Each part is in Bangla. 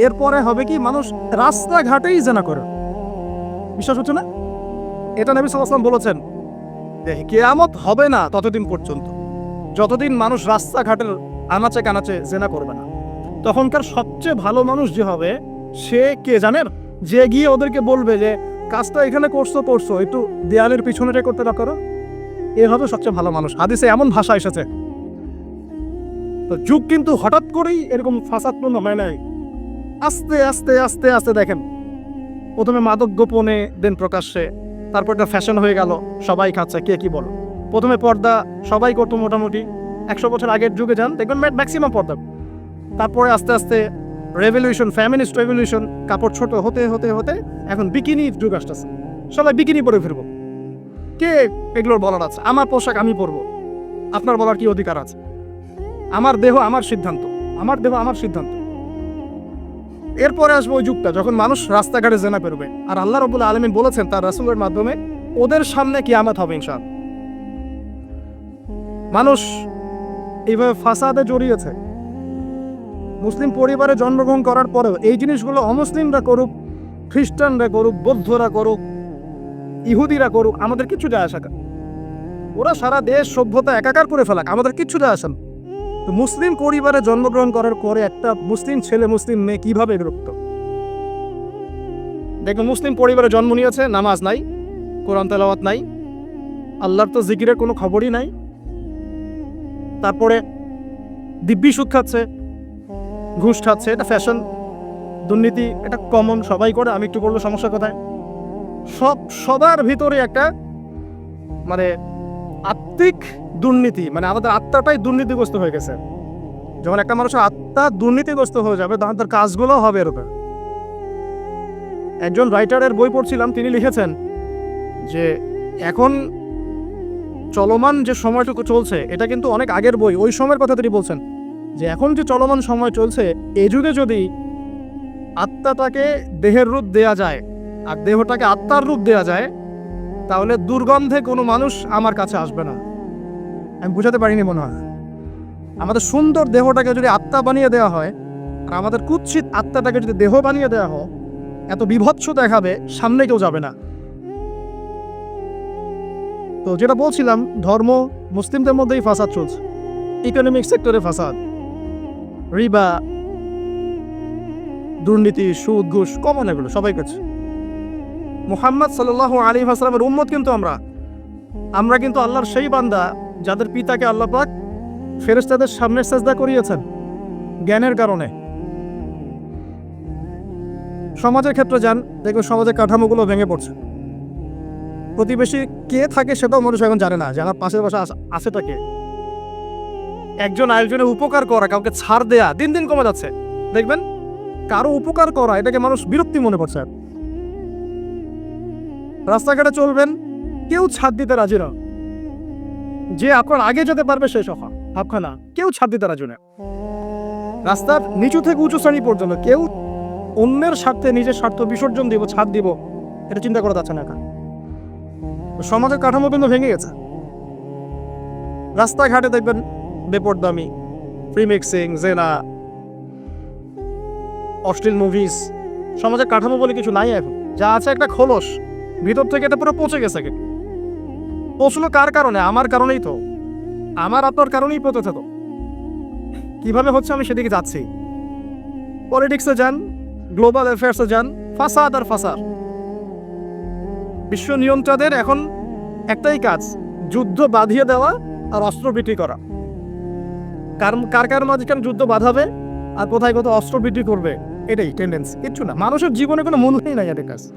এরপরে হবে কি, মানুষ রাস্তাঘাটেই জেনা করে। বিশ্বাস হচ্ছে না? এটা নবী সাল্লাল্লাহু আলাইহি ওয়াসাল্লাম বলেছেন যে কিয়ামত হবে না ততদিন পর্যন্ত, যতদিন মানুষ রাস্তাঘাটের আনাচে কানাচে জেনা করবে না। তখনকার সবচেয়ে ভালো মানুষ যে হবে, সে কে জানেন? যে গিয়ে ওদেরকে বলবে যে কাজটা এখানে করছো, একটু দেয়ালের পিছনেটা করতে না করো। এ হবে সবচেয়ে ভালো মানুষ। হাদিসে এমন ভাষা এসেছে। তো যুগ কিন্তু হঠাৎ করেই এরকম ফাসাদপূর্ণ হয় নাই। আস্তে আস্তে আস্তে আস্তে দেখেন, প্রথমে মাদক গোপনে, দেন প্রকাশ্যে, তারপর এটা ফ্যাশন হয়ে গেল, সবাই খাচ্ছে, কে কি বলো। প্রথমে পর্দা সবাই করতো মোটামুটি, 100 বছর আগের যুগে যান দেখবেন ম্যাক্সিমাম পর্দা। তারপরে আস্তে আস্তে রেভলিউশন, ফ্যামিনিস্ট রেভলিউশন, কাপড় ছোট হতে হতে হতে এখন বিকিনির যুগ আসতেছে। সবাই বিকিনি পরে ফিরবো। কে এগুলোর বলার আছে? আমার পোশাক আমি পরবো, আপনার বলার কি অধিকার আছে? আমার দেহ আমার সিদ্ধান্ত, আমার দেহ আমার সিদ্ধান্ত। এরপরে আসবে ওই যুগটা যখন মানুষ রাস্তাঘাটে জেনা করবে, আর আল্লাহ রাব্বুল আলামিন বলেছেন তার রাসূলের মাধ্যমে, ওদের সামনে কিয়ামত হবে ইনশাআল্লাহ। মানুষ এইভাবে ফাসাদে জড়িয়েছে। মুসলিম পরিবারে জন্মগ্রহণ করার পরেও এই জিনিসগুলো অমুসলিমরা করুক, খ্রিস্টানরা করুক, বৌদ্ধরা করুক, ইহুদিরা করুক, আমাদের কিচ্ছু যায় আসে না। ওরা সারা দেশ সভ্যতা একাকার করে ফেলাক, আমাদের কিচ্ছু যায় আসে না। তো মুসলিম পরিবারে জন্মগ্রহণ করার পরে একটা মুসলিম ছেলে, মুসলিম মেয়ে কিভাবে বিরক্ত। দেখবেন মুসলিম পরিবারে জন্ম নিয়েছে, নামাজ নাই, কোরআন তেলাওয়াত নাই, আল্লাহর তো জিকিরের কোনো খবরই নাই। তারপরে দিব্যি সুদ খাচ্ছে, ঘুষ খাচ্ছে, এটা ফ্যাশন। দুর্নীতি এটা কমন, সবাই করে, আমি একটু বলবো সমস্যা কোথায়। সবার ভিতরে একটা মানে আত্মিক দুর্নীতি, মানে আমাদের আত্মাটাই দুর্নীতিগ্রস্ত হয়ে গেছে। যখন একটা মানুষের আত্মা দুর্নীতিগ্রস্ত হয়ে যাবে, তখন তার কাজগুলো হবে এরকম। একজন রাইটারের বই পড়ছিলাম, তিনি লিখেছেন যে এখন চলমান যে সময়টুকু চলছে, এটা কিন্তু অনেক আগের বই, ওই সময়ের কথা তিনি বলছেন যে এখন যে চলমান সময় চলছে, এই যুগে যদি আত্মাটাকে দেহের রূপ দেয়া যায় আর দেহটাকে আত্মার রূপ দেয়া যায়, তাহলে দুর্গন্ধে কোনো মানুষ আমার কাছে আসবে না। আমি বুঝাতে পারিনি মনে হয়। আমাদের সুন্দর দেহটাকে যদি আত্মা বানিয়ে দেওয়া হয়, আর আমাদের কুৎসিত আত্মাটাকে যদি দেহ বানিয়ে দেওয়া হয়, এত বিভৎস দেখাবে, সামনে কেউ যাবে না। তো যেটা বলছিলাম, ধর্ম, মুসলিমদের মধ্যেই ফাসাদ চলছে, ইকোনমিক সেক্টরে ফাসাদ, রিবা, দুর্নীতি, সুদ, ঘুষ, কমন, এগুলো সবাই করছে। মুহাম্মদ সাল্লাল্লাহু আলাইহি ওয়াসাল্লামের উম্মত কিন্তু আমরা কিন্তু আল্লাহর সেই বান্দা যাদের পিতাকে আল্লাহ পাক ফেরেশতাদের সামনে সাজদা করিয়েছেন জ্ঞানের কারণে। সমাজের ক্ষেত্রে যান, দেখবেন সমাজের কাঠামোগুলো ভেঙে পড়ছে। প্রতিবেশী কে থাকে সেটাও মানুষ এখন জানে না, যারা পাশের বাসা আছেটা কে। একজন আরেকজনের উপকার করা, কাউকে ছাড় দেয়া দিন দিন কমে যাচ্ছে। দেখবেন কারো উপকার করা, এটাকে মানুষ বিরক্তি মনে করছে। রাস্তাঘাটে চলবেন, কেউ ছাড় দিতে রাজি না। যে আপনার আগে যেতে পারবে সে সফা হাফখানা, কেউ ছাড় দিতে রাজি না। রাস্তার নিচু থেকে উঁচু শ্রেণী পর্যন্ত কেউ অন্যের স্বার্থে নিজের স্বার্থ বিসর্জন দিব, ছাড় দিব, এটা চিন্তা করা যাচ্ছে না। এখন সমাজের কাঠামো কিন্তু ভেঙে গেছে। রাস্তাঘাটে দেখবেন বেপরদামি, ফ্রি মিক্সিং, জেনা, অশ্লীল মুভিজ। সমাজের কাঠামো বলে কিছু নাই এখন, যা আছে একটা খোলস, ভিতর থেকে এটা পুরো পচে গেছে। পচলো কার কারণে? আমার কারণেই তো, আমার আপনার কারণেই পচেছে। তো কিভাবে হচ্ছে আমি সেদিকে যাচ্ছি। পলিটিক্সে যান, গ্লোবাল অ্যাফেয়ার্সে যান, ফাসাদ আর ফাসাদ। বিশ্ব নিয়ন্ত্রকদের এখন একটাই কাজ, যুদ্ধ বাঁধিয়ে দেওয়া আর অস্ত্র বিক্রি করা। কার কার মাঝখানে যুদ্ধ বাঁধাবে আর কোথায় কোথায় অস্ত্র বিক্রি করবে, এটাই টেন্ডেন্সি, কিচ্ছু না। মানুষের জীবনে কোনো মূল্যই নাই এদের কাছে।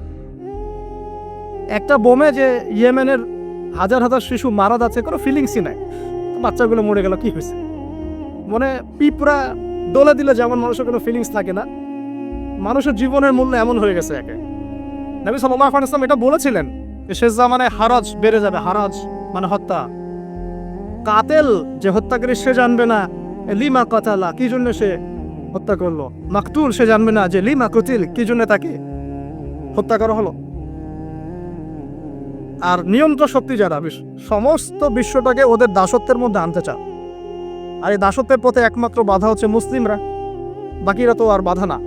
একটা বোমে যে ইয়েমেনের হাজার হাজার শিশু মারা যাচ্ছে, কোনো ফিলিংসই নাই। বাচ্চাগুলো মরে গেল, কি হয়েছে? মানে পিঁপড়া দোলে দিলে যেমন মানুষের কোনো ফিলিংস থাকে না, মানুষের জীবনের মূল্য এমন হয়ে গেছে একে। নবী সাল্লাল্লাহু আলাইহি ওয়াসাল্লাম এটা বলেছিলেন যে শেষ জামানে হারাজ বেড়ে যাবে। হারাজ মানে হত্যা। কাতেল যে হত্যাকারী সে জানবে না লিমা কাতালা, কি জন্য সে হত্যা করলো। মাকতুল সে জানবে না যে লিমা কুতিল, কি জন্য তাকে হত্যা করা হলো। আর নিয়ন্ত্রণ শক্তি যারা সমস্ত বিশ্বটাকে ওদের দাসত্বের মধ্যে আনতে চায়। আর এই দাসত্বের পথে একমাত্র বাধা হচ্ছে মুসলিমরা, বাকিরা তো আর বাধা না।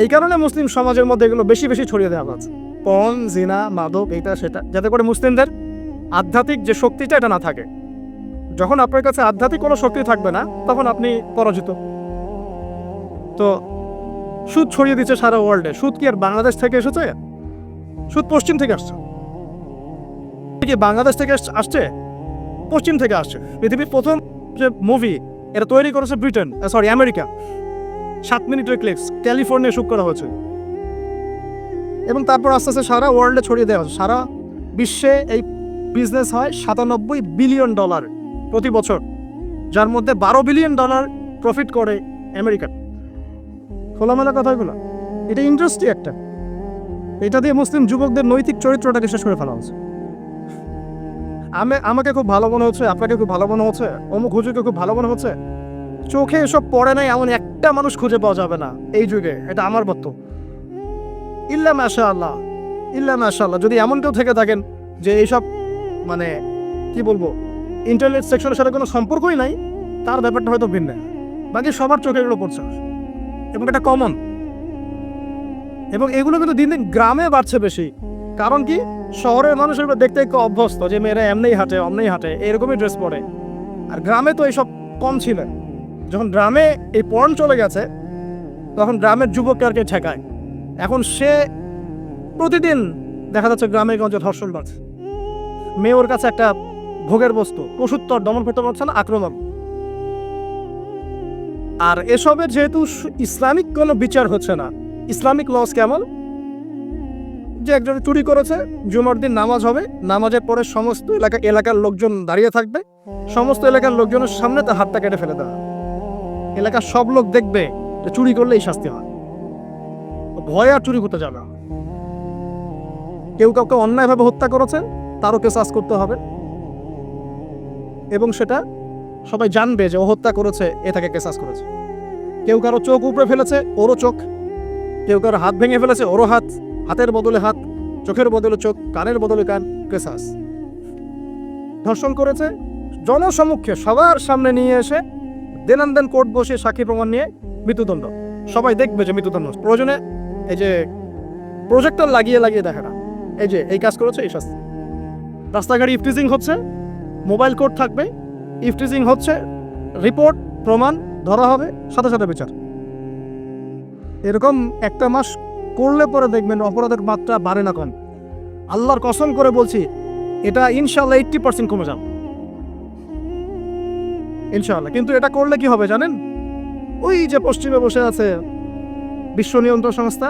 এই কারণে মুসলিম সমাজের মধ্যে এগুলো বেশি বেশি ছড়িয়ে দেওয়া হচ্ছে, পণ, জিনা, মাদক, এটা সেটা, যাতে করে মুসলিমদের আধ্যাত্মিক যে শক্তিটা এটা না থাকে। যখন আপনার কাছে আধ্যাত্মিক কোনো শক্তি থাকবে না, তখন আপনি পরাজিত। তো সুদ ছড়িয়ে দিচ্ছে সারা ওয়ার্ল্ডে। সুদ কি আর বাংলাদেশ থেকে এসেছে? সুদ পশ্চিম থেকে আসছে। কি বাংলাদেশ থেকে আসছে? পশ্চিম থেকে আসছে। পৃথিবীর প্রথম যে মুভি এটা তৈরি করেছে ব্রিটেন, আমেরিকা। 7 মিনিটের ক্লিপস ক্যালিফোর্নিয়া শুট করা হয়েছে, এবং তারপর আস্তে আস্তে সারা ওয়ার্ল্ডে ছড়িয়ে দেওয়া হচ্ছে। সারা বিশ্বে এই বিজনেস হয় $97 বিলিয়ন প্রতি বছর, যার মধ্যে $12 বিলিয়ন প্রফিট করে আমেরিকা। খোলামেলা কথাগুলো, এটা ইন্ডাস্ট্রি একটা। এটা দিয়ে মুসলিম যুবকদের নৈতিক চরিত্রটাকে শেষ করে ফেলা হচ্ছে। আমাকে খুব ভালো মনে হচ্ছে, আপনাকে খুব ভালো মনে হচ্ছে, অমুক হুজুরকে খুব ভালো মনে হচ্ছে। চোখে এসব পড়ে নাই এমন একটা মানুষ খুঁজে পাওয়া যাবে না এই যুগে, এটা আমার বক্তব্য। ইল্লা মাশাআল্লাহ, ইল্লা মাশাআল্লাহ, যদি এমন কেউ থেকে থাকেন যে এইসব মানে কি বলবো ইন্টারনেট সেকশনের সাথে কোনো সম্পর্কই নাই, তার ব্যাপারটা হয়তো ভিন্ন। বাকি সবার চোখে এগুলো পড়ছে এবং এটা কমন। এবং এগুলো কিন্তু দিন দিন গ্রামে বাড়ছে বেশি। কারণ কি, শহরের মানুষ এগুলো দেখতে একটু অভ্যস্ত যে মেয়েরা এমনিই হাঁটে, অমনিই হাঁটে, এরকমই ড্রেস পরে। আর গ্রামে তো এইসব কম ছিল। যখন গ্রামে এই পর্ন চলে গেছে, তখন গ্রামের যুবককে আর কে ঠেকায়। এখন সে প্রতিদিন দেখা যাচ্ছে গ্রামে গঞ্জে ধর্ষণ বাড়ছে। মেয়ে ওর কাছে একটা ভোগের বস্তু, পশুত্বর দমন করতে পারছে না, আক্রমণ। আর এসবের যেহেতু ইসলামিক কোনো বিচার হচ্ছে না, ইসলামিক লস কেমন, যে একজন চুরি করেছে, জুমার দিন নামাজ হবে, নামাজের পরে সমস্ত এলাকার লোকজন দাঁড়িয়ে থাকবে, সমস্ত এলাকার লোকজনের সামনে তার হাতটা কেটে ফেলে দেওয়া। এলাকার সব লোক দেখবে যে চুরি করলে এই শাস্তি হয়, ভয় আর চুরি করতে যাবে। কেউ কাউকে অন্যায়ভাবে হত্যা করেছে, তারও কেসাস করতে হবে, এবং সেটা সবাই জানবে যে ও হত্যা করেছে, এ তাকে কেসাস করেছে। কেউ কারো চোখ উপড়ে ফেলেছে, ওরও চোখ। কেউ কারো হাত ভেঙে ফেলেছে, ওরও হাত। হাতের বদলে হাত, চোখের বদলে চোখ, কানের বদলে কান, কেসাস। ধর্ষণ করেছে, জনসমক্ষে সবার সামনে নিয়ে এসে দেন কোর্ট বসে সাক্ষী প্রমাণ নিয়ে মৃত্যুদণ্ড। সবাই দেখবে যে মৃত্যুদণ্ড। প্রয়োজনে এই যে প্রজেক্টর লাগিয়ে দেখা না, এই যে এই কাজ করেছে, এই শাস্তি। রাস্তাঘাটে ইফটিজিং হচ্ছে, মোবাইল কোর্ট থাকবে, ইফটিজিং হচ্ছে, রিপোর্ট প্রমাণ ধরা হবে, সাথে সাথে বিচার। এরকম একটা মাস করলে পরে দেখবেন অপরাধের মাত্রা বাড়ে না কম। আল্লাহর কসম করে বলছি, এটা ইনশাআল্লাহ 80% কমে যাবে ইনশাআল্লাহ। কিন্তু এটা করলে কি হবে জানেন? ওই যে পশ্চিমে বসে আছে বিশ্ব নিয়ন্ত্রণ সংস্থা,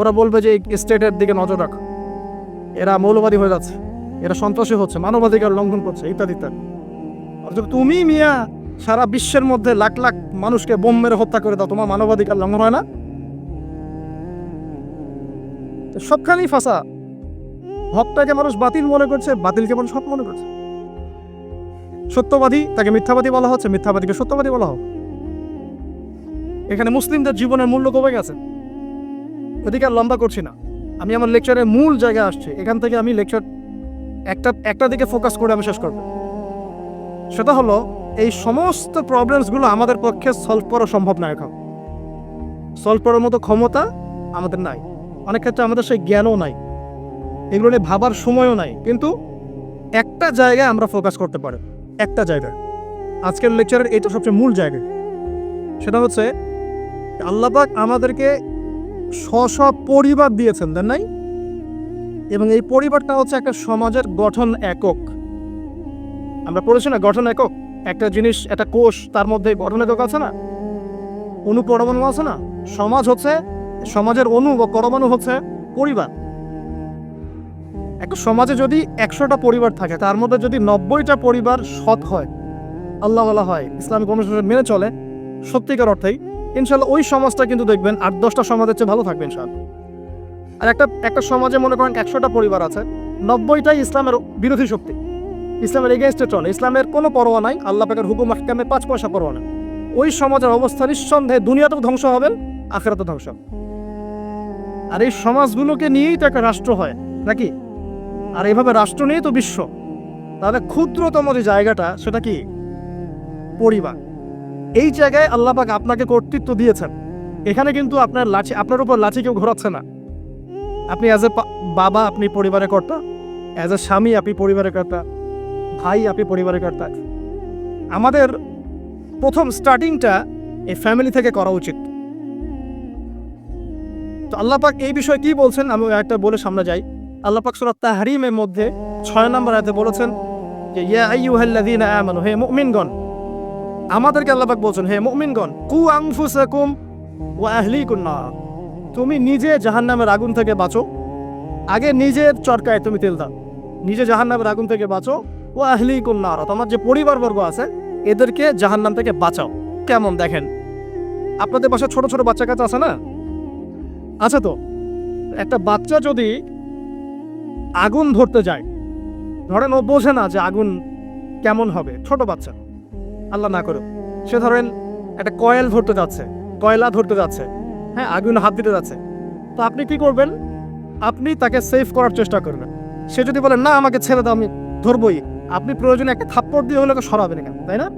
ওরা বলবে যে স্টেটের দিকে নজর রাখো, এরা মৌলবাদী হয়ে যাচ্ছে, এরা সন্ত্রাসী হচ্ছে, মানবাধিকার লঙ্ঘন করছে, ইত্যাদি ইত্যাদি। অথচ তুমি মিয়া সারা বিশ্বের মধ্যে লাখ লাখ মানুষকে বোম মেরে হত্যা করে দাও, তোমার মানবাধিকার লঙ্ঘন হয় না? সবখানেই ফাঁসা। হকটাকে মানুষ বাতিল মনে করছে, বাতিলকে মানুষ হক মনে করছে। সত্যবাদী তাকে মিথ্যাবাদী বলা হচ্ছে, মিথ্যাবাদীকে সত্যবাদী বলা হোক। এখানে মুসলিমদের জীবনের মূল্য কমে গেছে। এদিকে আর লম্বা করছি না, আমি আমার লেকচারের মূল জায়গায় আসছি। এখান থেকে আমি লেকচার একটা দিকে ফোকাস করে আমি শেষ করব। সেটা হলো, এই সমস্ত প্রবলেমসগুলো আমাদের পক্ষে সলভ করা সম্ভব না। এখন সলভ করার মতো ক্ষমতা আমাদের নাই, অনেক ক্ষেত্রে আমাদের সেই জ্ঞানও নাই, এগুলো নিয়ে ভাবার সময়ও নাই। কিন্তু একটা জায়গায় আমরা ফোকাস করতে পারি, একটা জায়গায়। আজকের লেকচারের এটা সবচেয়ে মূল জায়গা। সেটা হচ্ছে আল্লাহ পাক আমাদেরকে স্ব পরিবার দিয়েছেন, দেন নাই? এবং এই পরিবারটা হচ্ছে একটা সমাজের গঠন একক। আমরা পড়েছি না, গঠন একক। একটা জিনিস, একটা কোষ, তার মধ্যে গঠন একক আছে না, অণু পরমাণু আছে না। সমাজ হচ্ছে, সমাজের অণু বা পরমাণু হচ্ছে পরিবার। একটা সমাজে যদি 100টা পরিবার থাকে, তার মধ্যে যদি 90টা পরিবার সৎ হয়, আল্লাহওয়ালা হয়, ইসলামিক অনুশাসন মেনে চলে সত্যিকার অর্থেই, ইনশাল্লাহ ওই সমাজটা কিন্তু দেখবেন 8-10টা সমাজের চেয়ে ভালো থাকবে ইনশাল্লাহ। আর একটা সমাজে মনে করেন 100টা পরিবার আছে, 90টাই ইসলামের বিরোধী শক্তি, ইসলামের এগেইনস্টে চলে, ইসলামের কোনো পরোয়া নাই, আল্লাহ পাকের হুকুম আহকামে 5 পয়সা পরোয়া নাই। ওই সমাজের অবস্থা নিঃসন্দেহে দুনিয়াতেও ধ্বংস হবেন, আখিরাতেও ধ্বংস। আর এই সমাজগুলোকে নিয়েই তো একটা রাষ্ট্র হয় নাকি? আর এইভাবে রাষ্ট্র নিয়েই তো বিশ্ব। তাহলে ক্ষুদ্রতম যে জায়গাটা, সেটা কি? পরিবার। এই জায়গায় আল্লাহ পাক আপনাকে কর্তৃত্ব দিয়েছেন, এখানে কিন্তু আপনার উপর লাঠি কেউ ঘোরাচ্ছে না। আপনি অ্যাজ এ বাবা আপনি পরিবারের কর্তা, অ্যাজ এ স্বামী আপনি পরিবারের কর্তা, ভাই আপনি পরিবারের কর্তা। আমাদের প্রথম স্টার্টিংটা এই ফ্যামিলি থেকে করা উচিত। তো আল্লাহ পাক এই বিষয়ে কি বলছেন আমি একটা বলে সামনে যাই। আল্লাহ পাক সূরা তাহরিমের মধ্যে 6 নম্বর আয়াতে বলেছেন যে ইয়া আইয়ুহাল্লাযীনা আমানু, হে মুমিনগণ, আমাদেরকে আল্লাহ পাক বলছেন হে মুমিনগণ, কু আনফুসাকুম ওয়া আহলিকুন নার, তুমি নিজে জাহান্নামের আগুন থেকে বাঁচো। আগে নিজের চরকায় তুমি তেল দাও, নিজে জাহান্নামের আগুন থেকে বাঁচো। ওয়া আহলিকুন নার, তোমার যে পরিবারবর্গ আছে এদেরকে জাহান্নাম থেকে বাঁচাও। কেমন দেখেন, আপনাদের বাসায় ছোট ছোট বাচ্চা কাচ্চা আছে না? আছে তো। একটা বাচ্চা যদি আগুন ধরতে যায়, ধরেন ও বোঝে না যে আগুন কেমন হবে, ছোট বাচ্চা, আল্লাহ না করুক, সে ধরেন একটা কয়েল ধরতে যাচ্ছে, কয়লা ধরতে যাচ্ছে, হ্যাঁ, আগুন হাত দিতে যাচ্ছে, তো আপনি কি করবেন? আপনি তাকে সেভ করার চেষ্টা করবেন। সে যদি বলে না আমাকে ছেড়ে দাও আমি ধরবই, আপনি প্রয়োজনে একটা থাপ্পড় দিয়ে হলে সরাবেন কেন, তাই না?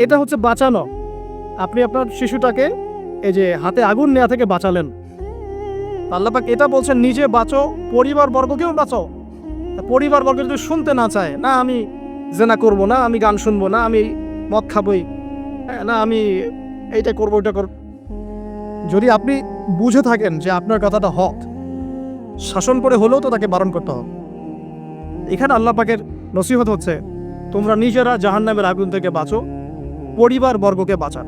এটা হচ্ছে বাঁচানো। আপনি আপনার শিশুটাকে এই যে হাতে আগুন নেওয়া থেকে বাঁচালেন। আল্লাহ পাক এটা বলছেন নিজে বাঁচো, পরিবার বর্গকেও বাঁচাও। পরিবার বর্গ যদি শুনতে না চায়, না আমি জেনা করবো না, আমি গান শুনবো না, আমি মদ খাবই, না আমি এইটা করবো ওইটা করবো, যদি আপনি বুঝে থাকেন যে আপনার কথাটা হক, শাসন করে হলেও তো তাকে বারণ করতে হবে। এখানে আল্লাহ পাকের নসিহত হচ্ছে তোমরা নিজেরা জাহান্নামের আগুন থেকে বাঁচো, পরিবার বর্গকে বাঁচান।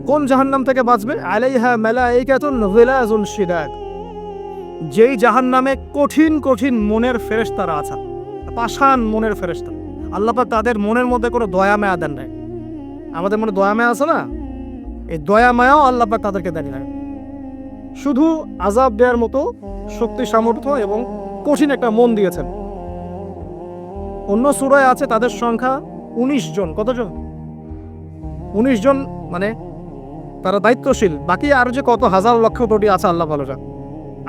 কোন জাহান্নাম থেকে বাঁচবে? আলাইহা মালাইকাতুন গিলাযুন শিদাদ, যেই জাহান্নামে কঠিন কঠিন মনের ফেরেশতারা আছে, পাষাণ মনের ফেরেশতা। আল্লাহ পাক তাদের মনের মধ্যে কোনো দয়া মায়া দেন নাই। আমাদের মনে দয়া মায়া আছে না, এই দয়া মায়াও আল্লাহ পাক তাদেরকে দেন নাই। শুধু আযাব দেওয়ার মতো শক্তি সামর্থ্য এবং কঠিন একটা মন দিয়েছেন। অন্য সূরায় আছে তাদের সংখ্যা 19 জন। কতজন? 19 জন, মানে তারা দায়িত্বশীল। বাকি আর যে কত হাজার লক্ষ কোটি আছে আল্লাহ ভালো জানেন।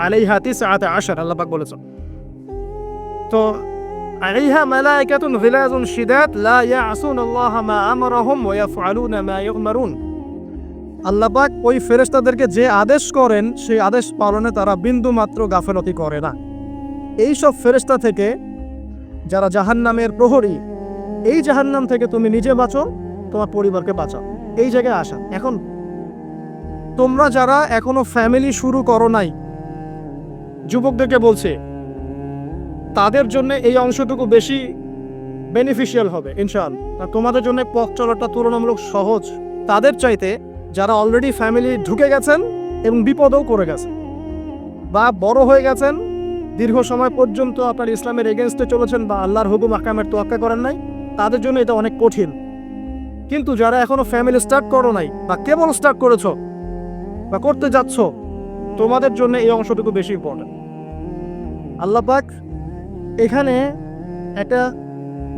আলাইহা তিসআতা আশার আল্লাহ পাক বলেছেন। তো আলাইহা মালাইকাতুন গিলাযুন শিদাদ লা ইয়াসুনাল্লাহা মা আমারাহুম ওয়া ইয়াফআলুনা মা ইউমারুন। আল্লাহ পাক ওই ফেরেশতাদেরকে যে আদেশ করেন সেই আদেশ পালনে তারা বিন্দু মাত্র গাফেলতি করে না। এই সব ফেরেশতা থেকে যারা জাহান্নামের প্রহরী, এই জাহান্নাম থেকে তুমি নিজে বাঁচো, তোমার পরিবারকে বাঁচাও। এই জায়গায় আসা। এখন তোমরা যারা এখনো ফ্যামিলি শুরু করো নাই, যুবকদেরকে বলছে, তাদের জন্য এই অংশটুকু বেশি বেনিফিশিয়াল হবে ইনশাআল্লাহ। তোমাদের জন্য পথ চলাটা তুলনামূলক সহজ তাদের চাইতে যারা অলরেডি ফ্যামিলি ঢুকে গেছেন এবং বিপদও করে গেছেন, বা বড় হয়ে গেছেন, দীর্ঘ সময় পর্যন্ত আপনার ইসলামের এগেনস্টে চলেছেন বা আল্লাহর হুকুম আহকামের তোয়াক্কা করেন নাই, তাদের জন্য এটা অনেক কঠিন। কিন্তু যারা এখনো ফ্যামিলি স্টার্ট করো নাই বা কেবল স্টার্ট করেছো বা করতে যাচ্ছ, তোমাদের জন্য এই অংশটুকু বেশি ইম্পর্টেন্ট। আল্লাহ পাক এখানে একটা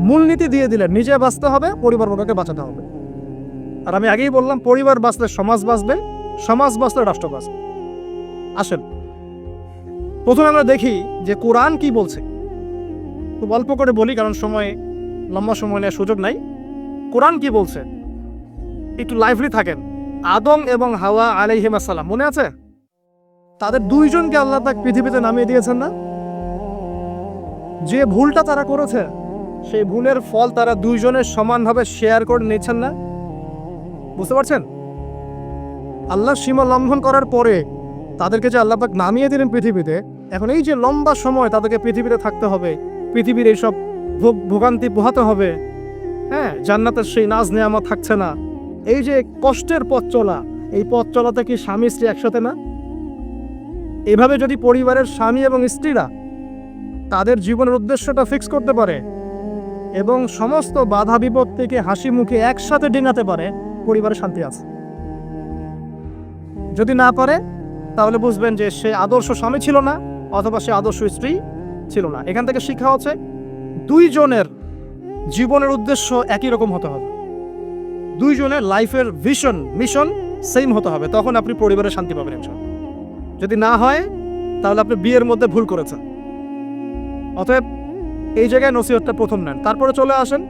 মূলনীতি দিয়ে দিলেন, নিজে বাঁচতে হবে, পরিবার বর্গকে বাঁচাতে হবে। আর আমি আগেই বললাম পরিবার বাঁচলে সমাজ বাঁচবে, সমাজ বাঁচলে রাষ্ট্র বাঁচবে। আসেন প্রথমে আমরা দেখি যে কোরআন কি বলছে। খুব অল্প করে বলি কারণ লম্বা সময় নেওয়ার সুযোগ নাই। কোরআন কি বলছে একটু লাইভলি থাকেন। আদম এবং হাওয়া আলাইহিস সালাম, মনে আছে? তাদের দুইজনকে আল্লাহ পাক পৃথিবীতে নামিয়ে দিয়েছেন না? যে ভুলটা তারা করেছে সেই ভুলের ফল তারা দুইজনের সমানভাবে শেয়ার করে নিচ্ছেন না? বুঝতে পারছেন? আল্লাহ সীমা লঙ্ঘন করার পরে তাদেরকে যে আল্লাহ পাক নামিয়ে দিলেন পৃথিবীতে, এখন এই যে লম্বা সময় তাদেরকে পৃথিবীতে থাকতে হবে, পৃথিবীর এইসব ভোগান্তি পোহাতে হবে, হ্যাঁ, জান্নাতের সেই নাজ নেয়ামত থাকছে না, এই যে কষ্টের পথ চলা, এই পথ চলাতে কি স্বামী স্ত্রী একসাথে না? এভাবে যদি পরিবারের স্বামী এবং স্ত্রীরা তাদের জীবনের উদ্দেশ্যটা ফিক্স করতে পারে এবং সমস্ত বাধা বিপদ থেকে হাসি মুখে একসাথে ডিঙাতে পারে, পরিবারে শান্তি আছে। যদি না পারে তাহলে বুঝবেন যে সে আদর্শ স্বামী ছিল না, অথবা সে আদর্শ স্ত্রী ছিল না। এখান থেকে শিক্ষা হচ্ছে দুইজনের জীবনের উদ্দেশ্য একই রকম হতে হবে, দুইজনের লাইফের ভিশন মিশন সেম হতে হবে, তখন আপনি পরিবারে শান্তি পাবেন ইনশাআল্লাহ। যদি না হয় তাহলে আপনি বিয়ের মধ্যে ভুল করেছেন। অতএব এই জায়গায় নসিহতটা প্রথম নেন। তারপরে চলে আসেন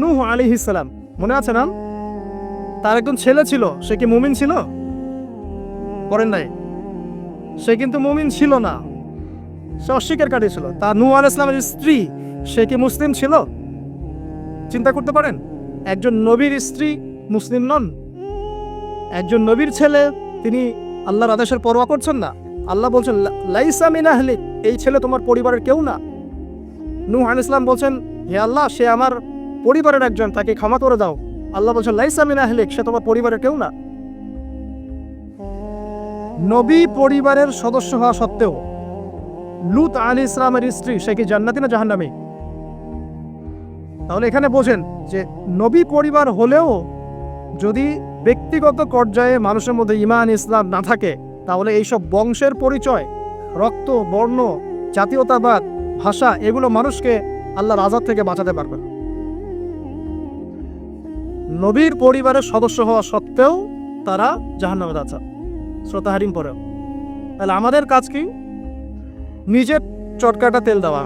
নূহ আলাইহিস সালাম, মনে আছে না? তার একজন ছেলে ছিল, সে কি মুমিন ছিল? করেন নাই, সে কিন্তু মুমিন ছিল না, সে অস্বীকারী ছিল। তার নূহ আলাইহিস সালামের স্ত্রী, সে কি মুসলিম ছিল? চিন্তা করতে পারেন, একজন নবীর স্ত্রী মুসলিম নন, একজন নবীর ছেলে, তিনি আল্লাহর আদেশের পরোয়া করছেন না। আল্লাহ বলছেন লাইসা মিন আহলিক, এই ছেলে তোমার পরিবারের কেউ না। নূহ আলাইহিস সালাম বলছেন, হে আল্লাহ, সে আমার পরিবারের একজন, তাকে ক্ষমা করে দাও। আল্লাহ বলছেন লাইসা মিন আহলিক, সে তোমার পরিবারের কেউ না। নবী পরিবারের সদস্য হওয়া সত্ত্বেও লূত আলাইহিস সালামের স্ত্রী, সে কি জান্নাতি না জাহান্নামী? তাহলে এখানে বোঝেন যে নবী পরিবার হলেও যদি ব্যক্তিগত পর্যায়ে মানুষের মধ্যে ঈমান ইসলাম না থাকে, তাহলে এইসব বংশের পরিচয়, রক্ত, বর্ণ, জাতীয়তাবাদ, ভাষা, এগুলো মানুষকে আল্লাহর আযাব থেকে বাঁচাতে পারবে না। নবীর পরিবারের সদস্য হওয়া সত্ত্বেও তারা জাহান্নামে যাচ্ছে, শ্রোতা হারিম পরেও। তাহলে আমাদের কাজ কি? নিজের চটকাটা তেল দেওয়া।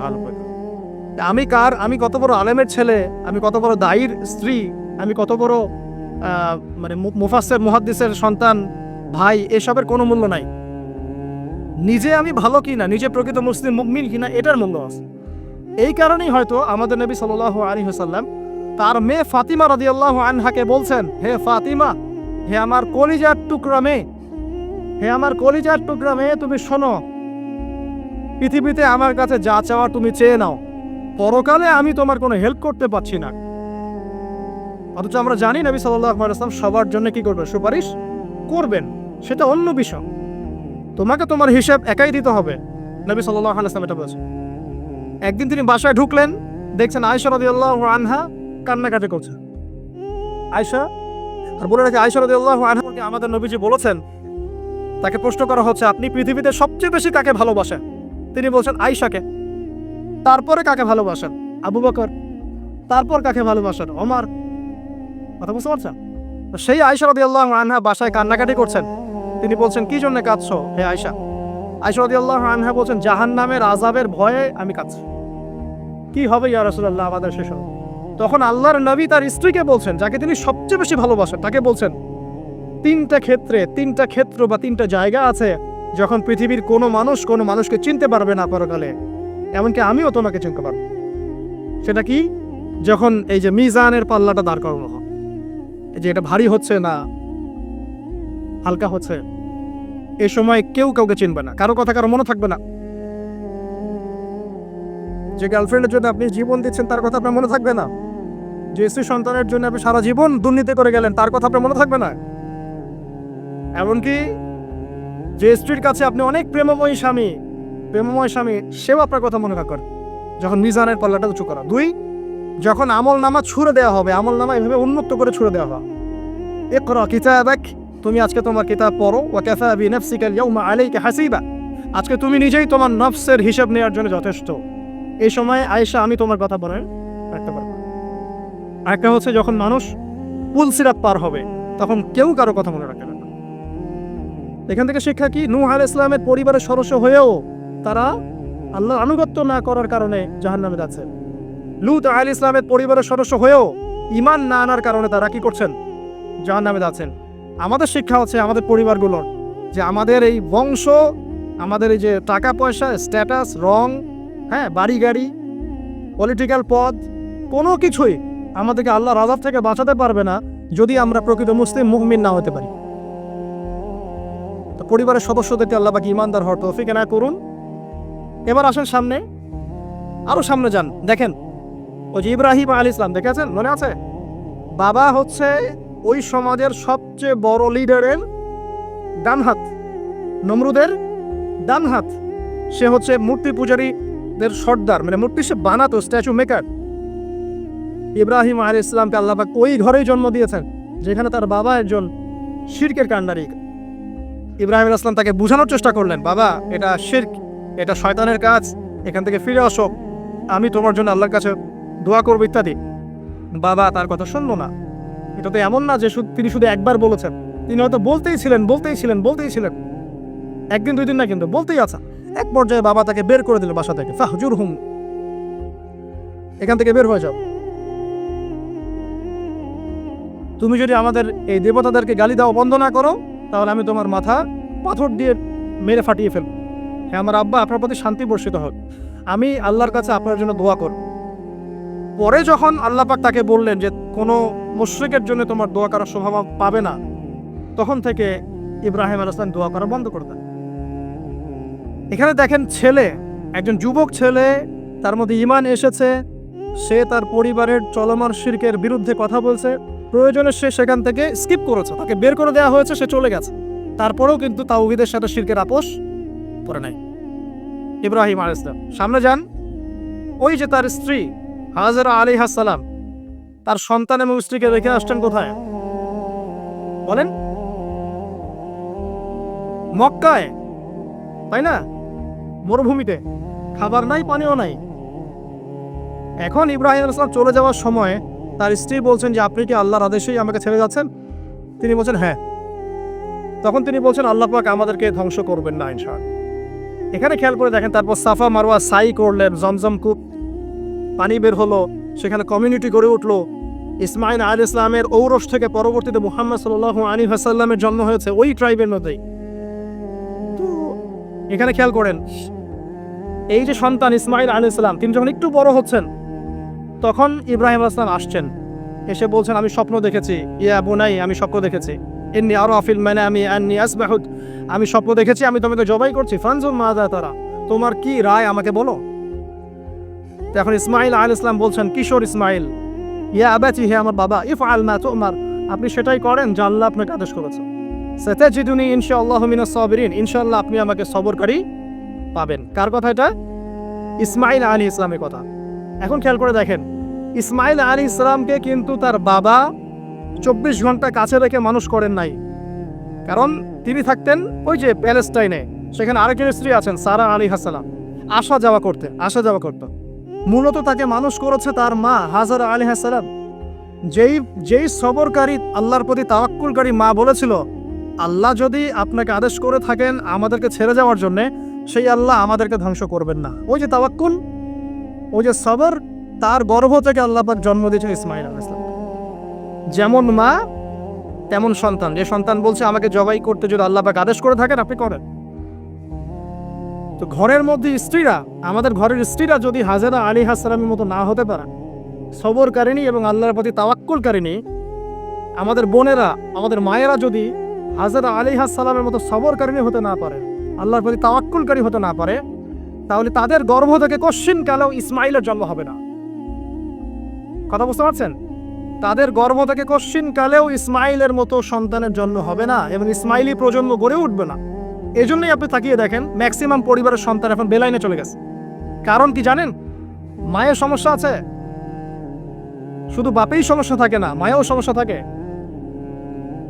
আমি কত বড় আলেমের ছেলে, আমি কত বড় দায়ীর স্ত্রী, আমি কত বড় মানে মুফাসসির মুহাদ্দিসের সন্তান, ভাই, এসবের কোনো মূল্য নাই। নিজে আমি ভালো কিনা, নিজে প্রকৃত মুসলিম মুমিন কিনা, এটার মূল্য আছে। এই কারণেই হয়তো আমাদের নবী সাল্লাল্লাহু আলাইহি ওয়াসাল্লাম তার মেয়ে ফাতিমা রাদিয়াল্লাহু আনহাকে বলছেন, হে ফাতিমা, হে আমার কলিজার টুকরা মেয়ে, হে আমার কলিজার টুকরা মেয়ে, তুমি শোনো, পৃথিবীতে আমার কাছে যা চাওয়ার তুমি চেয়ে নাও, পরকালে আমি তোমার কোনো হেল্প করতে পারছি না। অথচ আমরা জানি নবী সাল্লাল্লাহু আলাইহি ওয়াসাল্লাম সবার জন্য কি করবেন? সুপারিশ করবেন, সেটা অন্য বিষয়। তোমাকে তোমার হিসাব একাই দিতে হবে, নবী সাল্লাল্লাহু আলাইহি ওয়াসাল্লাম এটা বলেছেন। একদিন তিনি বাসায় ঢুকলেন, দেখছেন আয়েশা রাদিয়াল্লাহু আনহা কান্নাকাটি করছে। আয়েশা, আর বলে রাখি, আয়েশা রাদিয়াল্লাহু আনহাকে আমাদের নবীজি বলেছেন, তাকে প্রশ্ন করা হচ্ছে, আপনি পৃথিবীতে সবচেয়ে বেশি কাকে ভালোবাসেন? তিনি বলছেন আয়েশাকে। তারপরে কাকে ভালোবাসেন? আবু বকর। তারপর কাকে ভালোবাসেন? ওমর। কথা বুঝতে পারছেন? সেই আয়েশা রাদিয়াল্লাহু আনহা বাসায় কান্নাকাটি করছেন। তিনি বলছেন, কি জন্য কাঁদছো হে আয়েশা? আয়েশা রাদিয়াল্লাহু আনহা বলছেন, জাহান্নামের আযাবের ভয়ে আমি কাঁদছি। কি হবে ইয়া রাসূলুল্লাহ আমাদের শেষ হবে? তখন আল্লাহর নবী তার স্ত্রীকে বলছেন, যাকে তিনি সবচেয়ে বেশি ভালোবাসেন, তাকে বলছেন, তিনটা ক্ষেত্র বা তিনটা জায়গা আছে যখন পৃথিবীর কোনো মানুষকে চিনতে পারবে না পরকালে, এমনকি আমিও তোমাকে চিনতে পারবো। সেটা কি? যখন এই যে মিজানের পাল্লাটা দাঁড় করানো হয়, যে এটা ভারী হচ্ছে না হালকা হচ্ছে, এ সময় কেউ কাউকে চিনবে না, কারো কথা কারো মনে থাকবে না। যে গার্লফ্রেন্ডের জন্য আপনি জীবন দিচ্ছেন, তার কথা আপনার মনে থাকবে না। যে স্ত্রী সন্তানের জন্য আপনি সারা জীবন দুর্নীতি করে গেলেন, তার কথা আপনার মনে থাকবে না। এমনকি যে স্ত্রীর কাছে আপনি অনেক প্রেমময় স্বামী, সেও আপনার কথা মনে রাখবেন যখন মিজানের পাল্লাটা উঁচু করা। দুই, যখন আমল নামা ছুড়ে দেওয়া হবে, আমল নামা এভাবে উন্মুক্ত করে ছুড়ে দেওয়া হবে, ইকরা কিতাবাক, তুমি আজকে তোমার কিতাব পড়ো, ওয়া কাফা বিনাফসিকা আল-ইয়াওমা আলাইকা হাসিবা, আজকে তুমি নিজেই তোমার নফসের হিসাব নেওয়ার জন্য যথেষ্ট। এই সময় আয়েশা, আমি তোমার কথা বলে রাখতে পারবো। আরেকটা হচ্ছে যখন মানুষ পুলসিরাত পার হবে, তখন কেউ কারো কথা মনে রাখে না। এখান থেকে শিক্ষা কি? নূহ আলাইহিস সালামের পরিবারের সদস্য হয়েও তারা আল্লাহর আনুগত্য না করার কারণে জাহান্নামে যাচ্ছে। লূত আলাইহিস সালামের পরিবারের সদস্য হয়েও ঈমান না আনার কারণে তারা কি করছেন? জাহান্নামে যাচ্ছেন। আমাদের শিক্ষা হচ্ছে আমাদের পরিবারগুলোর, যে আমাদের এই বংশ, আমাদের এই যে টাকা পয়সা, স্ট্যাটাস, রং, হ্যাঁ, বাড়ি গাড়ি, পলিটিক্যাল পদ, কোনো কিছুই আমাদেরকে আল্লাহর আযাব থেকে বাঁচাতে পারবে না যদি আমরা প্রকৃত মুসলিম মুমিন না হতে পারি। তো পরিবারের সদস্যদেরকে আল্লাহ পাক ঈমানদার হওয়ার তৌফিক এনায়েত করুন। এবার আসেন সামনে, আরো সামনে যান, দেখেন ওই যে ইব্রাহিম আলাইহিস সালাম, দেখেছেন? মনে আছে? বাবা হচ্ছে ওই সমাজের সবচেয়ে বড় লিডারের ডান হাত, নমরুদের ডান হাত। সে হচ্ছে মূর্তি পূজারীদের সর্দার, মানে মূর্তি সে বানাতো, স্ট্যাচু মেকার। ইব্রাহিম আলাইহিস সালামকে আল্লাহ পাক ওই ঘরেই জন্ম দিয়েছেন যেখানে তার বাবা একজন শিরকের কাণ্ডারি। ইব্রাহিম আলাইহিস সালাম তাকে বোঝানোর চেষ্টা করলেন, বাবা, এটা শিরক, এটা শয়তানের কাজ, এখান থেকে ফিরে আসো, আমি তোমার জন্য আল্লাহর কাছে দোয়া করবো ইত্যাদি। বাবা তার কথা শুনলো না। এটা তো এমন না যে তিনি শুধু একবার বলেছেন, তিনি হয়তো বলতেই ছিলেন, একদিন দুই দিন না, কিন্তু বলতেই আছে। এক পর্যায়ে বাবা তাকে বের করে দিল বাসা থেকে, ফাহজুরহুম, এখান থেকে বের হয়ে যাও। তুমি যদি আমাদের এই দেবতাদেরকে গালি দেওয়া বন্ধ না করো তাহলে আমি তোমার মাথা পাথর দিয়ে মেরে ফাটিয়ে ফেলব। হ্যাঁ আমার আব্বা, আপনার প্রতি শান্তি বর্ষিত হোক, আমি আল্লাহর কাছে আপনার জন্য দোয়া করব। পরে যখন আল্লাহ পাক তাকে বললেন যে কোনো মুশরিকের জন্য তোমার দোয়া করার সম্ভাবনা পাবে না, তখন থেকে ইব্রাহিম আলাইহিস সালাম দোয়া করা বন্ধ করে দেন। এখানে দেখেন ছেলে, একজন যুবক ছেলে, তার মধ্যে ঈমান এসেছে, সে তার পরিবারের চলমান শিরকের বিরুদ্ধে কথা বলছে, প্রয়োজনে সে সেখান থেকে স্কিপ করেছে, তাকে বের করে দেওয়া হয়েছে, সে চলে গেছে, তারপরেও কিন্তু তাওহীদের সাথে শিরকের আপোষ করে নাই। ইব্রাহিম আলাইহিস সালাম সামনে যান, ওই যে তার স্ত্রী হাজেরা আলাইহিস সালাম তার সন্তান এবং স্ত্রীকে রেখে আসছেন কোথায় বলেন? মক্কায়, তাই না? মরুভূমিতে, খাবার নাই, পানিও নাই। এখন ইব্রাহিম আলাইহিস সালাম চলে যাওয়ার সময় তার স্ত্রী বলছেন যে আপনি কি আল্লাহর আদেশেই আমাকে ছেড়ে যাচ্ছেন? তিনি বলছেন হ্যাঁ। তখন তিনি বলছেন আল্লাহ পাক আমাদেরকে ধ্বংস করবেন না ইনশাআল্লাহ। এখানে খেয়াল করে দেখেন, তারপর সাফা মারওয়া সাই করলেন, জমজম কূপ পানি বের হলো, সেখানে কমিউনিটি গড়ে উঠলো। ইসমাইল আলাইহিস সালামের ঔরস থেকে পরবর্তীতে মুহাম্মদ সাল্লাল্লাহু আলাইহি ওয়াসাল্লামের জন্ম হয়েছে ওই ট্রাইবের মধ্যেই। তো এখানে খেয়াল করেন, এই যে সন্তান ইসমাইল আলাইহিস সালাম, তিনি যখন একটু বড় হচ্ছেন তখন ইব্রাহিম আলাইহিস সালাম আসছেন, এসে বলছেন আমি স্বপ্ন দেখেছি, ইয়া বুনাই আমি স্বপ্ন দেখেছি, ইন্নী আরা ফিল মানামি আন্নী আসবাহুক, আমি স্বপ্ন দেখেছি আমি তোমাকে জবাই করছি, ফানজুর মাযা তারা, তোমার কি রায় আমাকে বলো। তো এখন ইসমাইল আলাইহিস সালাম বলছেন, কিশোর ইসমাইল, ইয়া আবাতি, হে আমার বাবা, ইফআল মা তুমার, আপনি সেটাই করেন যা আল্লাহ আপনাকে আদেশ করেছে। সাতাজিদুনি ইনশাআল্লাহু মিনাস সাবিরিন, ইনশাআল্লাহ আপনি আমাকে সবরকারী পাবেন। কার কথা এটা? ইসমাইল আলাইহিস সালামের কথা। এখন খেয়াল করে দেখেন, ইসমাইল আলাইহিস সালামকে কিন্তু তার বাবা 24 ঘন্টা কাছে রেখে মানুষ করেন নাই, কারণ তিনি থাকতেন ওই যে প্যালেস্টাইনে, সেখানে আরেকজন স্ত্রী আছেন সারা আলাইহিস সালাম, আসা যাওয়া করতেন। মূলত তাকে মানুষ করেছে তার মা হাজারা আলাইহিস সালাম, যেই সবরকারী, আল্লাহর প্রতি তাওয়াক্কুলকারী মা বলেছিল আল্লাহ যদি আপনাকে আদেশ করে থাকেন আমাদেরকে ছেড়ে যাওয়ার জন্য, সেই আল্লাহ আমাদেরকে ধ্বংস করবেন না। ওই যে তাওয়াক্কুল, ওই যে সবর, তার গর্ভ থেকে আল্লাহ পাক জন্ম দিয়েছেন ইসমাইল আলাইহিস সালাম। যেমন মা তেমন সন্তান, যে সন্তান বলছে আমাকে জবাই করতে যদি আল্লাহ পাক আদেশ করে থাকেন আপনি করেন। তো ঘরের মধ্যে স্ত্রীরা, আমাদের ঘরের স্ত্রীরা যদি হাজেরা আলাইহিস সালামের মতো না হতে পারে, সবরকারিনী এবং আল্লাহর প্রতি তাওয়াক্কুলকারিনী, আমাদের বোনেরা, আমাদের মায়েরা যদি হাজেরা আলাইহিস সালামের মতো সবরকারিনী হতে না পারে, আল্লাহর প্রতি তাওয়াক্কুলকারী হতে না পারে, তাহলে তাদের গর্ভ থেকে কশ্চিন কালেও ইসমাইলের জন্ম হবে না। কথা বুঝতে পারছেন? তাদের গর্ভ থেকে কশ্চিন কালেও ইসমাইলের মতো সন্তানের জন্ম হবে না এবং ইসমাইলি প্রজন্ম গড়ে উঠবে না। এই জন্যই আপনি তাকিয়ে দেখেন ম্যাক্সিমাম পরিবারের সন্তান এখন বেলাইনে চলে গেছে। কারণ কি জানেন? মায়ের সমস্যা আছে। শুধু বাপেই সমস্যা থাকে না, মায়েও সমস্যা থাকে।